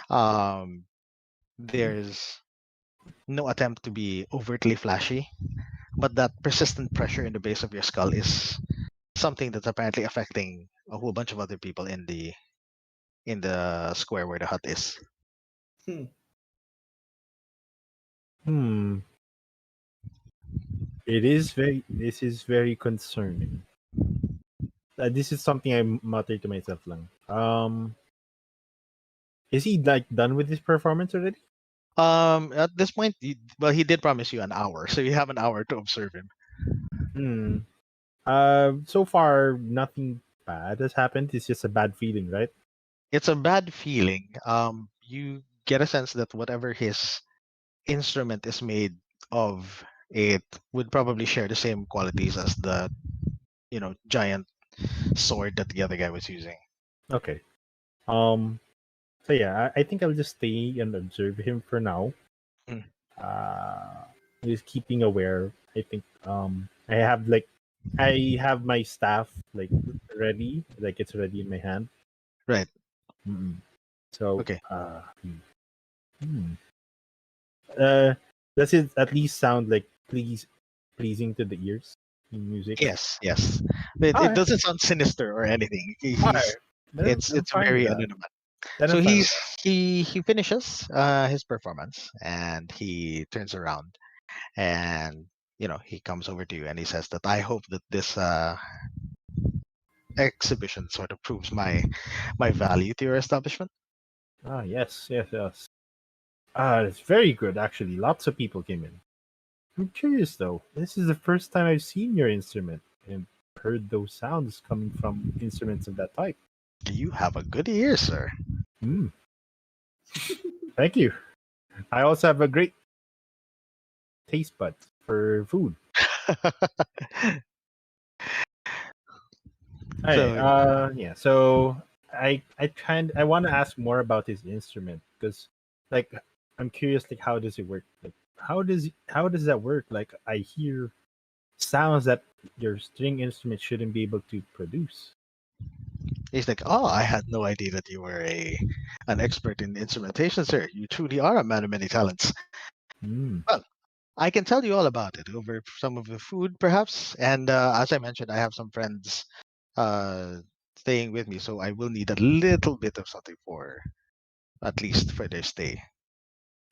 um, there's no attempt to be overtly flashy, but that persistent pressure in the base of your skull is something that's apparently affecting a whole bunch of other people in the square where the hut is. Hmm. Hmm. This is very concerning. This is something I mutter to myself lang. Is he like done with his performance already? At this point, well, he did promise you an hour, so you have an hour to observe him. Hmm. So far nothing bad has happened. It's just a bad feeling, right? It's a bad feeling. You get a sense that whatever his instrument is made of, it would probably share the same qualities as the giant sword that the other guy was using. Okay. Um. So yeah, I think I'll just stay and observe him for now. Mm. Uh, just keeping aware. I think I have my staff like ready, like it's ready in my hand. Right. Mm-mm. So Okay. hmm. uh, does it at least sound like pleasing to the ears in music? Yes. Yes. It Alright, doesn't sound sinister or anything. alright. He's Then it's I'm it's fine with very that. anonymous. Then I'm So fine with he's that. he finishes his performance, and he turns around, and he comes over to you, and he says that I hope that this exhibition sort of proves my value to your establishment. Ah, yes, yes, yes. It's very good actually. Lots of people came in. I'm curious though. This is the first time I've seen your instrument and heard those sounds coming from instruments of that type. You have a good ear, sir. Hmm. Thank you. I also have a great taste buds for food. Hey, So yeah. So I want to ask more about his instrument because, like, I'm curious. Like, how does it work? Like, how does that work? Like, I hear sounds that your string instrument shouldn't be able to produce. he's like, "Oh, I had no idea that you were an expert in instrumentation, sir. You truly are a man of many talents." Hmm. Well, I can tell you all about it over some of the food, perhaps. And as I mentioned, I have some friends uh, staying with me, so I will need a little bit of something for at least for their stay.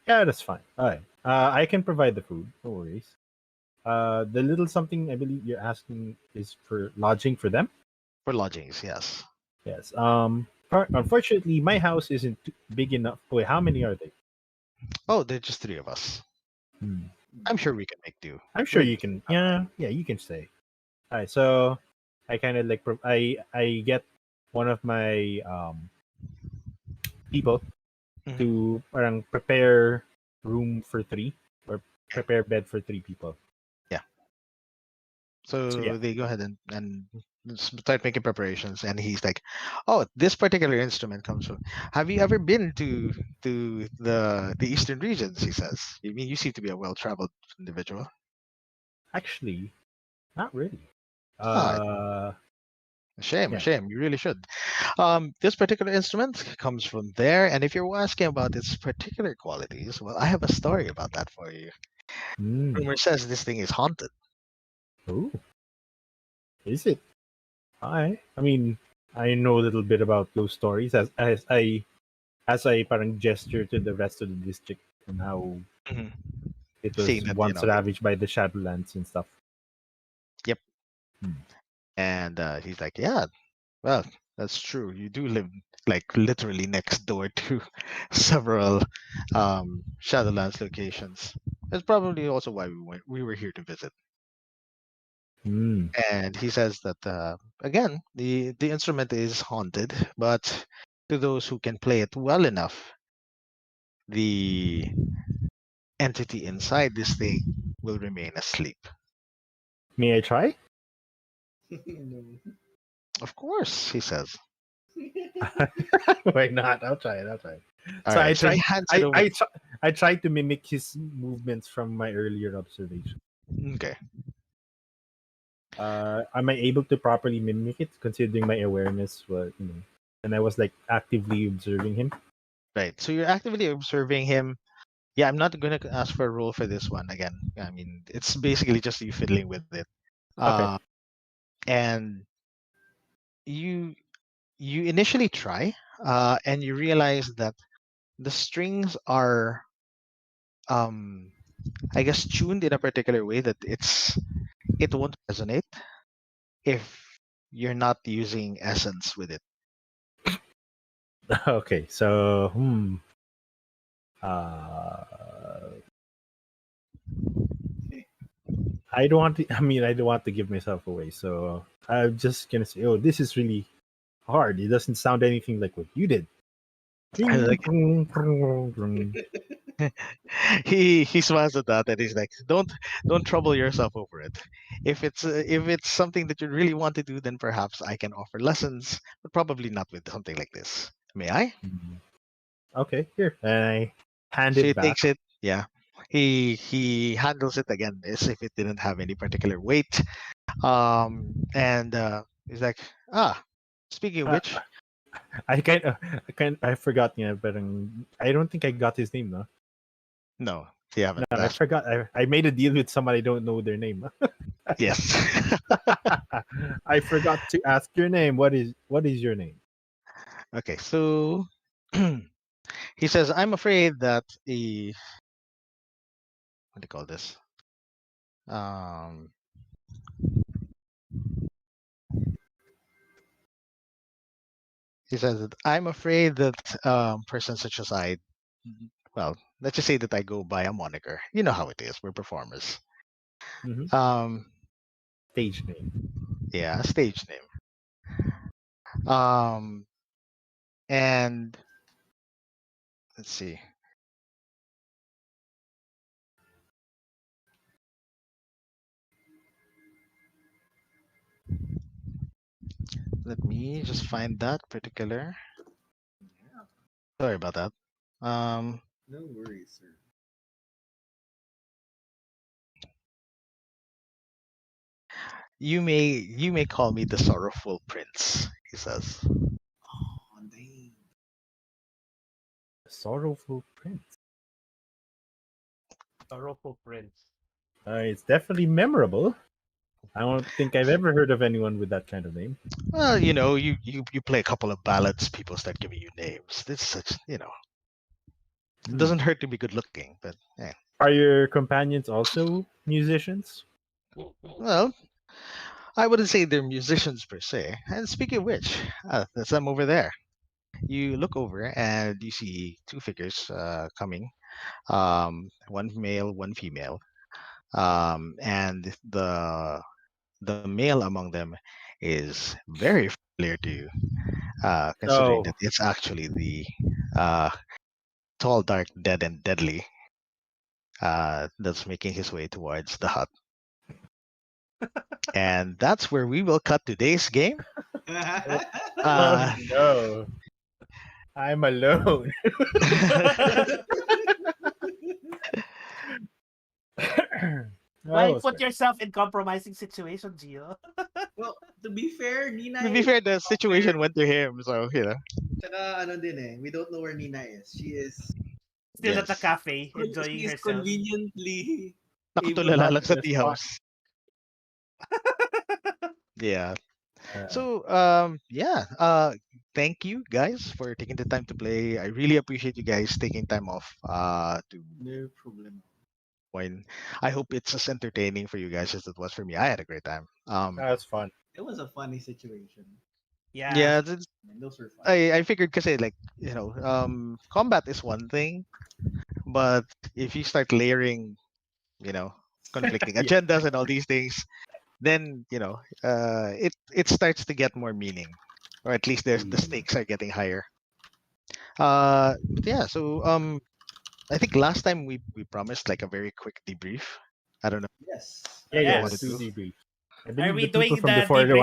Yeah, that's fine. All right. I can provide the food. No worries. The little something I believe you're asking is for lodging for them. For lodgings, yes. Yes. Unfortunately, my house isn't big enough. Wait, how many are they? Oh, they're just three of us. Hmm. I'm sure we can make do. I'm sure We're you can. Yeah, yeah, you can stay. All right, so I kind of like I get one of my people Mhm. to parang prepare room for three or Okay. prepare bed for three people. Yeah. So yeah, So they go ahead and start making preparations, and he's like, "Oh, this particular instrument comes from. Have you ever been to the eastern regions?" He says. "You mean you seem to be a well-traveled individual." actually, not really. Ah, Uh, a shame, a yeah. shame. You really should. This particular instrument comes from there, and if you're asking about its particular qualities, well, I have a story about that for you. Mm. Rumor says this thing is haunted. Oh, is it? I mean, I know a little bit about those stories as I parang gesture to the rest of the district and how Mhm. it Saying was that, once ravaged by the Shadowlands and stuff. yep. Hmm. And he's like, yeah, well, that's true. You do live like literally next door to several Shadowlands locations. That's probably also why we were here to visit. Hmm. And he says that again, the instrument is haunted, but to those who can play it well enough, the entity inside this thing will remain asleep. May I try? No. Of course, he says. Why not? I'll try it. I'll try it. All So I right, so he tried. hands it I over. I try, I tried to mimic his movements from my earlier observation. Okay, Am I able to properly mimic it, considering my awareness? And I was like actively observing him. right. So you're actively observing him. Yeah, I'm not going to ask for a rule for this one again. I mean, it's basically just you fiddling with it. Okay. Uh, and you you initially try, and you realize that the strings are, um, I guess, tuned in a particular way that it won't resonate if you're not using essence with it. Okay. So Uh, I don't want to. I mean, I don't want to give myself away. So I'm just gonna say, oh, this is really hard. It doesn't sound anything like what you did. Like he smiles at that and he's like, don't trouble yourself over it. If it's something that you really want to do, then perhaps I can offer lessons, but probably not with something like this. May I? Okay, here. And I hand So he it back. takes it. Yeah. He handles it again as if it didn't have any particular weight. And he's like, ah, speaking of Uh, which, I forgot. Yeah, but I don't think I got his name. No, no, you haven't no, I asked. forgot. I made a deal with someone I don't know their name. Yes. I forgot to ask your name. What is your name? Okay, so he says, I'm afraid that the what do you call this? Um, he says that I'm afraid that persons such as I, well, let's just say that I go by a moniker. You know how it is. We're performers. Hmm. Um, Stage name. yeah, a stage name. Um, and let's see. Let me just find that particular. Sorry about that. Um, No worries, sir. you may call me the sorrowful prince. He says. Oh, dang. Sorrowful Prince. Sorrowful Prince. It's definitely memorable. I don't think I've ever heard of anyone with that kind of name. Well, you play a couple of ballads, people start giving you names. This is such, it Hmm. doesn't hurt to be good looking, but Are your companions also musicians? well, I wouldn't say they're musicians per se. And speaking of which, that's them over there. You look over and you see two figures coming. one male, one female, and the male among them is very familiar to you, considering Oh, that it's actually the uh, tall, dark, dead, and deadly that's making his way towards the hut. And that's where we will cut today's game. oh, oh Uh, no, I'm alone. That Why was put great. yourself in compromising situation, Gio? Well, to be fair, Nina to be is fair, the somewhere. situation went to him, so Tsaka ano din eh, we don't know where Nina is. Still at the yes, cafe, enjoying She is herself. conveniently able nakatulala to. Not lang in sa the tea spot. house. Yeah. Uh, So yeah, thank you guys for taking the time to play. I really appreciate you guys taking time off to No problem. join. I hope it's as entertaining for you guys as it was for me. I had a great time. that was fun. It was a funny situation. Yeah. Yeah, And those were fun. I figured because like combat is one thing, but if you start layering, you know, conflicting Yeah. agendas and all these things, then it starts to get more meaning, or at least there's the Mm. stakes are getting higher. But yeah, so I think last time we promised like a very quick debrief. I don't know Yes, Yeah, what you yeah. want to Let's do do. Yes. debrief. I Are believe we the people doing from the before they debrief?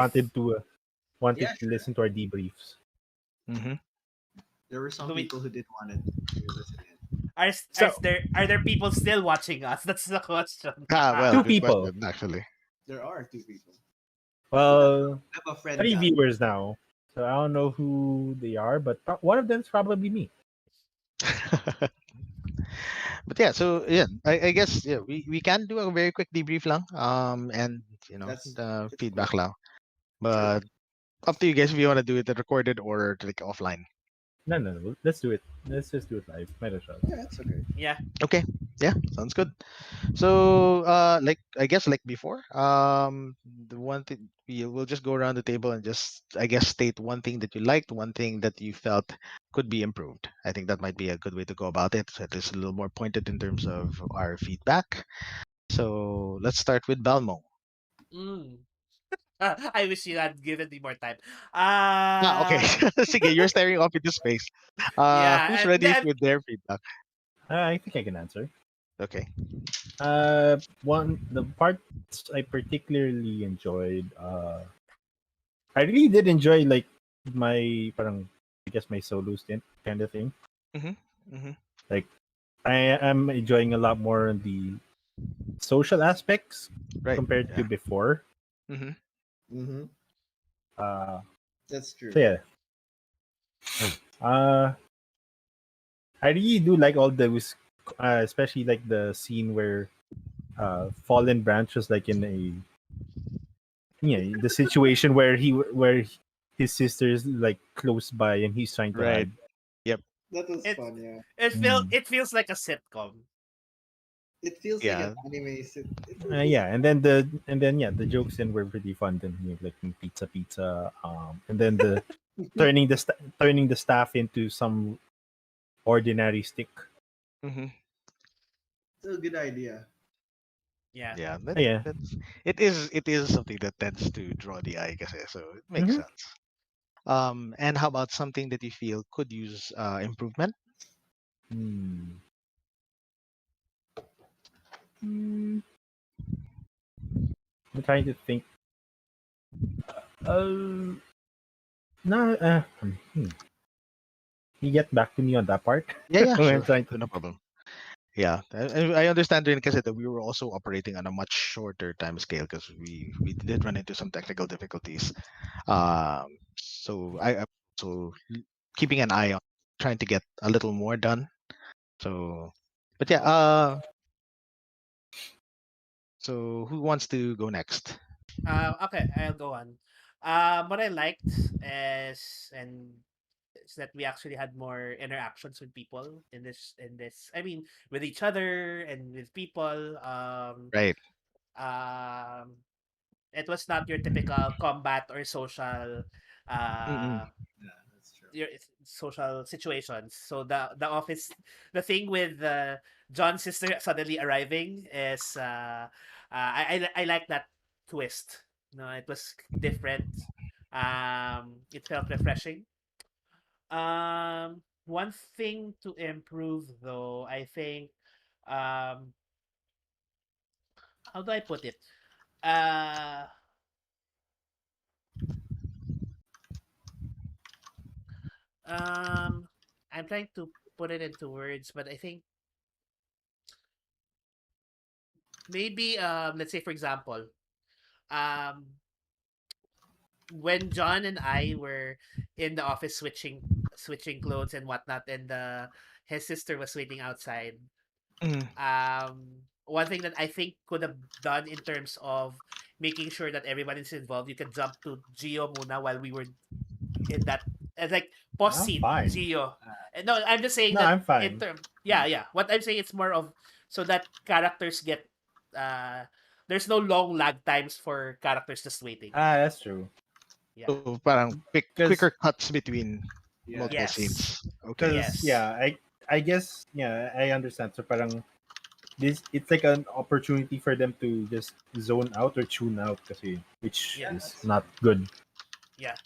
wanted yeah, to sure. listen to our debriefs. Hmm. There were some Do we people who did wanted to listen in. So are there people still watching us? That's the question. Ah, well, two good people. question actually. There are two people. Well, I have a friend three count. viewers now. So I don't know who they are, but one of them is probably me. But yeah, so yeah, I guess yeah, we can do a very quick debrief lang, and That's the it's cool. feedback lang. Sure. But up to you guys if you want to do it recorded or like offline. No, no, no. Let's do it. Let's just do it live. Might as well. Yeah, it's okay. Yeah. Okay, yeah, sounds good. So like I guess like before, the one thing we will just go around the table and just I guess state one thing that you liked, one thing that you felt could be improved. I think that might be a good way to go about it. So it is a little more pointed in terms of our feedback. So let's start with Balmo. Mm. I wish you had given me more time. Ah, okay. Sige, you're staring off into space. Who's Yeah, ready with their feedback? I think I can answer. Okay. One the parts I particularly enjoyed. I really did enjoy like my parang I guess my solo stint kind of thing. Mm-hmm. Mm-hmm. Like I am enjoying a lot more on the social aspects Right. compared to Yeah. before. Mm-hmm. Mm-hmm. Uh, That's true. so yeah. Uh, I really do like all those, especially like the scene where Fallen Branch was like in a the situation where his sister's like close by and he's trying to Right. hide. Yep. That was it fun. Yeah. Mm. it feels like a sitcom. It feels like an Yeah. anime. It Yeah, and then yeah, the jokes in were pretty fun. Then like pizza, pizza, and then the turning the staff into some ordinary stick. Mm-hmm. it's a good idea. Yeah. Yeah. Yeah. It is something that tends to draw the eye, kasi, so it makes Mm-hmm. sense. And how about something that you feel could use improvement? Hmm. Hmm. I'm trying to think. Uh, no. You get back to me on that part. Yeah, yeah, I'm sure, trying to no think. problem. Yeah, I understand rin kasi that we were also operating on a much shorter time scale because we did run into some technical difficulties. So I so keeping an eye on trying to get a little more done. So, but yeah, so who wants to go next? Okay, I'll go on. What I liked is that we actually had more interactions with people in this. I mean, with each other and with people. Right. Um, it was not your typical combat or social Mm-mm. uh Yeah, that's true. your social situations. So the office, the thing with John's sister suddenly arriving is I like that twist. No, it was different. It felt refreshing. One thing to improve though, I think, um, how do I put it? Uh, um, I'm trying to put it into words, but I think maybe let's say for example, um, when John and I were in the office switching clothes and whatnot, and his sister was waiting outside. Mm. One thing that I think could have done in terms of making sure that everyone is involved, you could jump to Gio muna while we were in that, as like post I'm scene fine. Gio. No, I'm just saying No, that I'm in fine. term, yeah, yeah. What I'm saying, it's more of so that characters get uh there's no long lag times for characters just waiting. Ah, that's true. Yeah. So parang quicker Because cuts between Yeah, multiple yeah. Yes. scenes. Okay. because Yes. yeah, I guess yeah, I understand. So parang this it's like an opportunity for them to just zone out or tune out kasi which Yeah. Yeah, is that's not good. Yeah.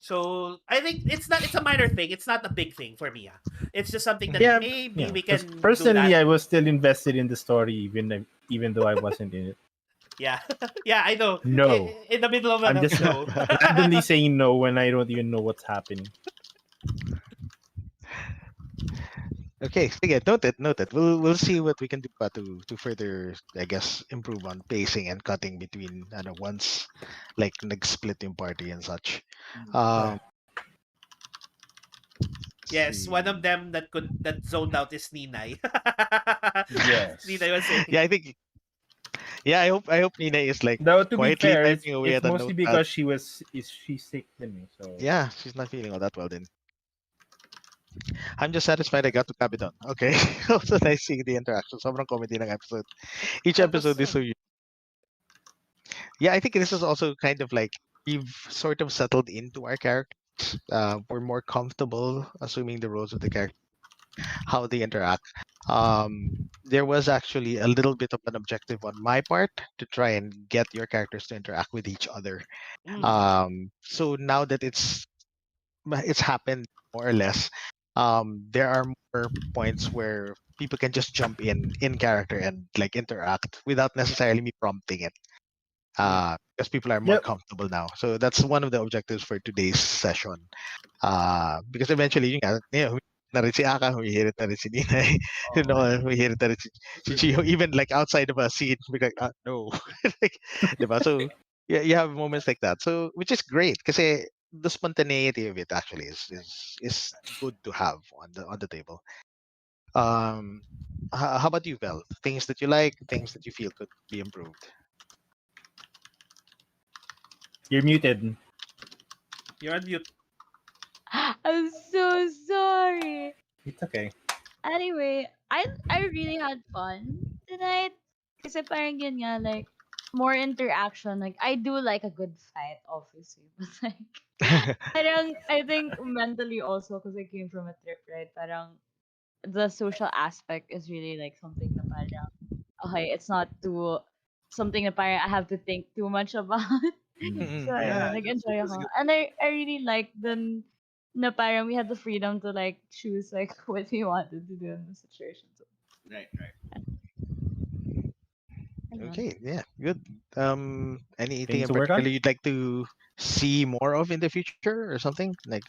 So I think it's a minor thing. It's not a big thing for me. It's just something that Mhm. Yeah, maybe yeah. we Because can do personally, that. I was still invested in the story even though I wasn't in it. Yeah. Yeah, I know. No, In the middle of I'm the just no. randomly saying no when I don't even know what's happening. Okay, sige, noted, noted. We'll see what we can do to further, I guess, improve on pacing and cutting between once like nag-split yung party and such. mm, Um, Okay. let's Yes, one of see. them that zoned out is Ninay. Yes. Ninay was saying, Yeah, I think yeah, I hope Nina is like Though to be quietly fair, typing away it's at a mostly notepad. because she's sick din eh. So Yeah, she's not feeling all that well then. I'm just satisfied I got to cap it on. Okay. Also nice seeing the interaction. Sobrang comedy ng episode. Each that was episode is fun. so yeah, I think this is also kind of like we've sort of settled into our characters. We're more comfortable assuming the roles of the character, how they interact. There was actually a little bit of an objective on my part to try and get your characters to interact with each other. Mm, mm, So now that it's happened more or less, there are more points where people can just jump in character and like interact without necessarily me prompting it yeah. because people are more yep. comfortable now. So that's one of the objectives for today's session. Because eventually, yun nga, na rin si Aka, humihirit na rin si Ninay, Oh, yeah. humihirit na rin si Super Chio, true. even like outside of a scene, we're like, no. Like, diba? So, yeah, you have moments like that. So, which is great kasi the spontaneity of it actually is good to have on the table. Um, how about you, Vel? Things that you like, things that you feel could be improved. You're muted. you're on mute. I'm so sorry. It's okay. Anyway, I really had fun tonight. Kasi parang yun nga, like, more interaction. Like, I do like a good fight, obviously. But like, parang, I think mentally also, because I came from a trip, right? Parang, the social aspect is really like something na parang, okay, it's not too, something na parang I have to think too much about. Mm. So, Yeah, ayun, Yeah. it nag-enjoy was ako. good. And I really like the, na parang we had the freedom to like choose like what we wanted to do in the situation. So, Right, right. ayun. Okay, yeah, good. Anything Things in to work on. particular you'd like to see more of in the future or something? Like,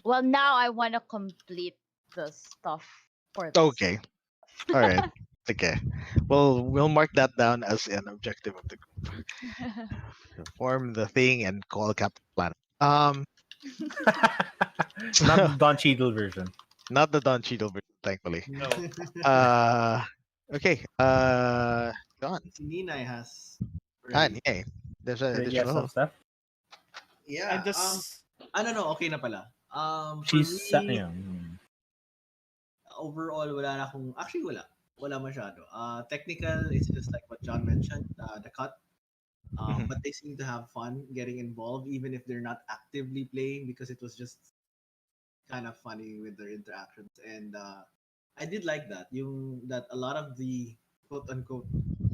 Well, now I want to complete the stuff for the okay, second. all right, okay. Well, we'll mark that down as an objective of the group. Form the thing and call Captain Planet. Not the Don Cheadle version. Not the Don Cheadle version, thankfully. No. Uh, okay. John. Si Ninay has Ah, already. yeah. There's an Yeah, some additional. stuff. I'm Yeah. just No, okay na pala. For She's me, yeah. overall, wala na akong, actually wala. Wala masyado. Technical, it's just like what John mentioned, the cut. Mhm. But they seem to have fun getting involved, even if they're not actively playing, because it was just kind of funny with their interactions. And I did like that. That a lot of the quote unquote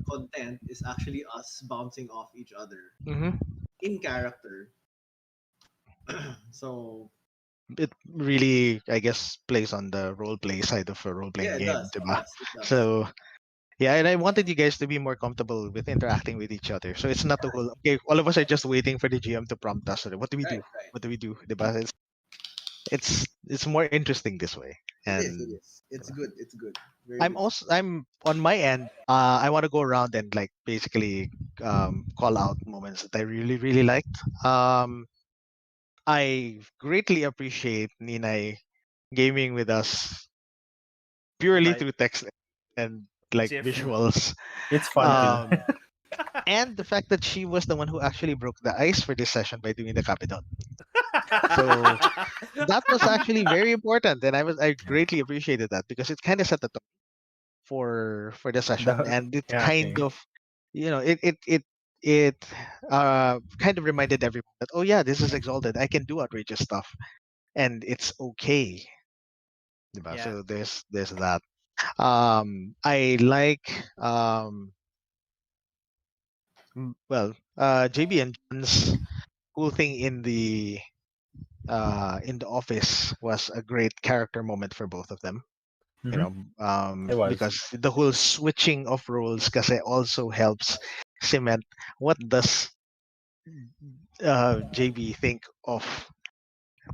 content is actually us bouncing off each other Mhm. in character. So It really, I guess, plays on the role play side of a role yeah, playing it game, does. It diba? does. It does. So yeah, and I wanted you guys to be more comfortable with interacting with each other. So it's not the whole okay. All of us are just waiting for the GM to prompt us. What do we do? Right. Right. What do we do? Diba? It's more interesting this way. It is. It And is. It's good. It's good. Very I'm good. also I'm on my end. I want to go around and like basically call out moments that I really really liked. I greatly appreciate Ninai gaming with us purely By through text and like GIF. visuals. It's fun too. Um, and the fact that she was the one who actually broke the ice for this session by doing the Capidon. So that was actually very important, and I greatly appreciated that because it kind of set the tone for the session, The, and it yeah, kind okay. of it kind of reminded everyone that oh yeah, this is Exalted. I can do outrageous stuff, and it's okay. Diba? Yeah. So there's that. I like JB and John's cool thing in the office was a great character moment for both of them. You Hmm. know, It was. because the whole switching of roles kasi also helps cement what does JB think of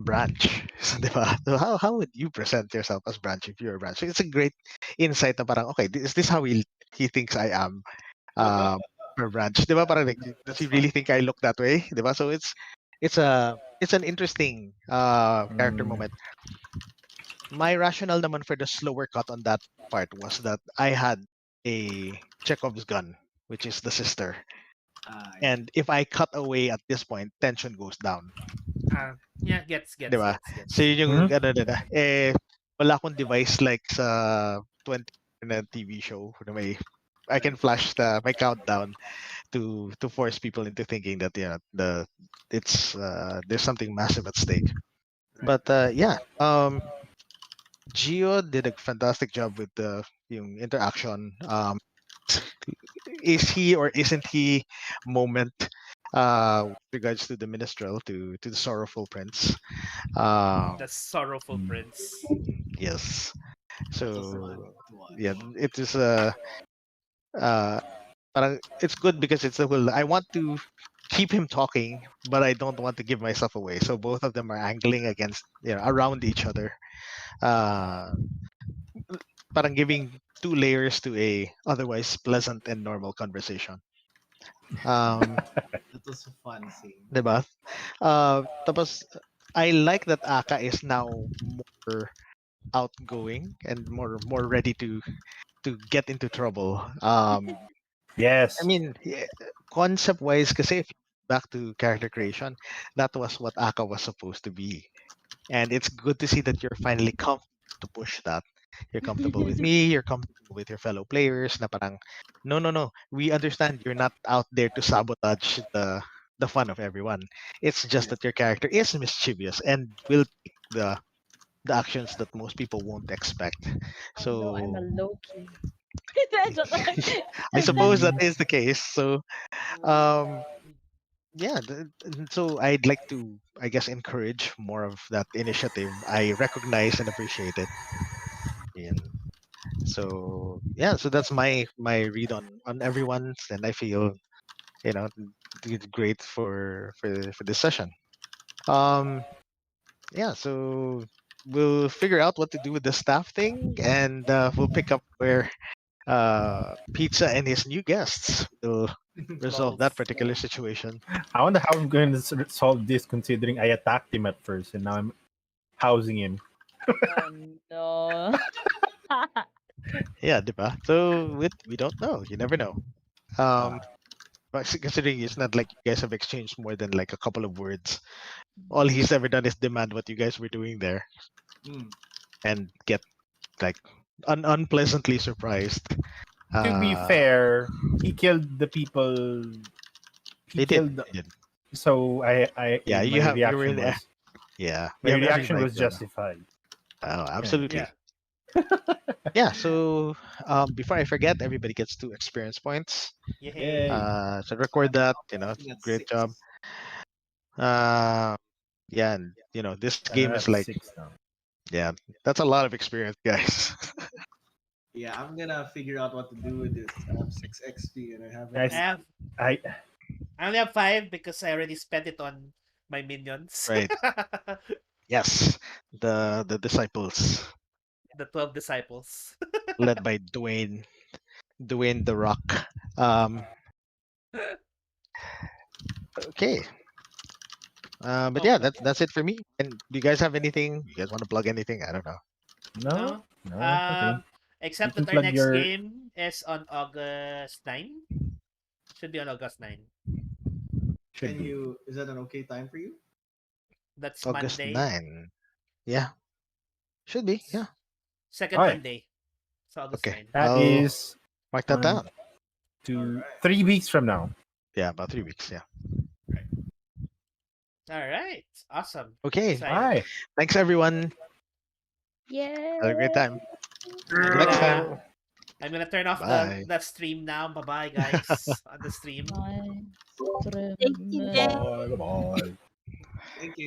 Branch. So, di ba? So how would you present yourself as Branch if you're a Branch? So it's a great insight na parang, okay, is this how he thinks I am uh, per Branch? Di ba? Parang like, does That's he fun. really think I look that way? Di ba? So it's an interesting character Mm, moment. My rationale naman for the slower cut on that part was that I had a Chekhov's gun, which is the sister. Yeah. And if I cut away at this point, tension goes down. Yeah, Di ba? So gets. yun yung, mhm. wala akong device like sa 20 na TV show na may, I can Right. flash my countdown to force people into thinking that yeah it's there's something massive at stake. Right. But yeah, Gio did a fantastic job with the yung interaction. Is he or isn't he moment with regards to the minstrel to the sorrowful prince. Um, The sorrowful Mm. prince. yes. That was fun So to yeah, watch. it is uh parang it's good because it's the whole I want to keep him talking, but I don't want to give myself away. So both of them are angling against around each other. Uh parang giving two layers to a otherwise pleasant and normal conversation. Um, That was a fun scene. 'Di ba? Tapos I like that Aka is now more outgoing and more ready to get into trouble. I Yes. mean, concept wise, kasi if you back to character creation, that was what Aka was supposed to be. And it's good to see that you're finally comfortable to push that. You're comfortable with me, you're comfortable with your fellow players, na parang, no, no, no, we understand you're not out there to sabotage the fun of everyone. It's just Yes. that your character is mischievous and will take the actions that most people won't expect. Oh no, I'm a So low key. I suppose that Mm, is the case. So um yeah, so I'd like to I guess encourage more of that initiative. I recognize and appreciate it. And so yeah, so that's my read on everyone's, and I feel you know did great for this session. Um yeah, so we'll figure out what to do with the staff thing, and we'll pick up where Pizza and his new guests will resolve that Lols. particular situation. I wonder how I'm going to solve this considering I attacked him at first and now I'm housing him. Oh no. Yeah, diba? So we don't know. You never know. Um, Uh, but considering it's not like you guys have exchanged more than like a couple of words, all he's ever done is demand what you guys were doing there Mm. and get like unpleasantly surprised. to be Uh, fair, he killed the people he They did. killed. They did. So Yeah, my you were in reaction there. was Yeah, my you have every reaction right was to. justified. Oh, Yeah. Yeah. absolutely. Yeah. So before I forget, everybody gets 2 experience points. Yay. Yay. So record that. I got Great job. 6. Uh, yeah, and this I game is have like, 6 now. yeah, that's a lot of experience, guys. Yeah, I'm gonna figure out what to do with this. I have 6 XP and I I, haven't I s- used have it. I I only have 5 because I already spent it on my minions. Right. Yes. The disciples, The 12 disciples. led by Dwayne the Rock. Um. Okay. But yeah, Okay. that's it for me. And do you guys have anything? You guys want to plug anything? I don't know. no, No. no, nothing. Um You except can that our plug next your. game is on August 9. Should be on August 9. Should be. Is that an okay time for you? That's August Monday. 9. Yeah, should be. Yeah. Second Alright, Monday. So August Okay. 9. that I'll is mark that one, down. All two, right. 3 weeks from now. Yeah, about 3 weeks. Yeah. Right. All right. Awesome. Okay. Excited. Bye. Thanks, everyone. Yeah. Have a great time. See I'm you next time. gonna I'm gonna turn off Bye. the stream now. Bye bye guys on the stream. Nice. Thank you, Jay. Bye. Bye. Thank you.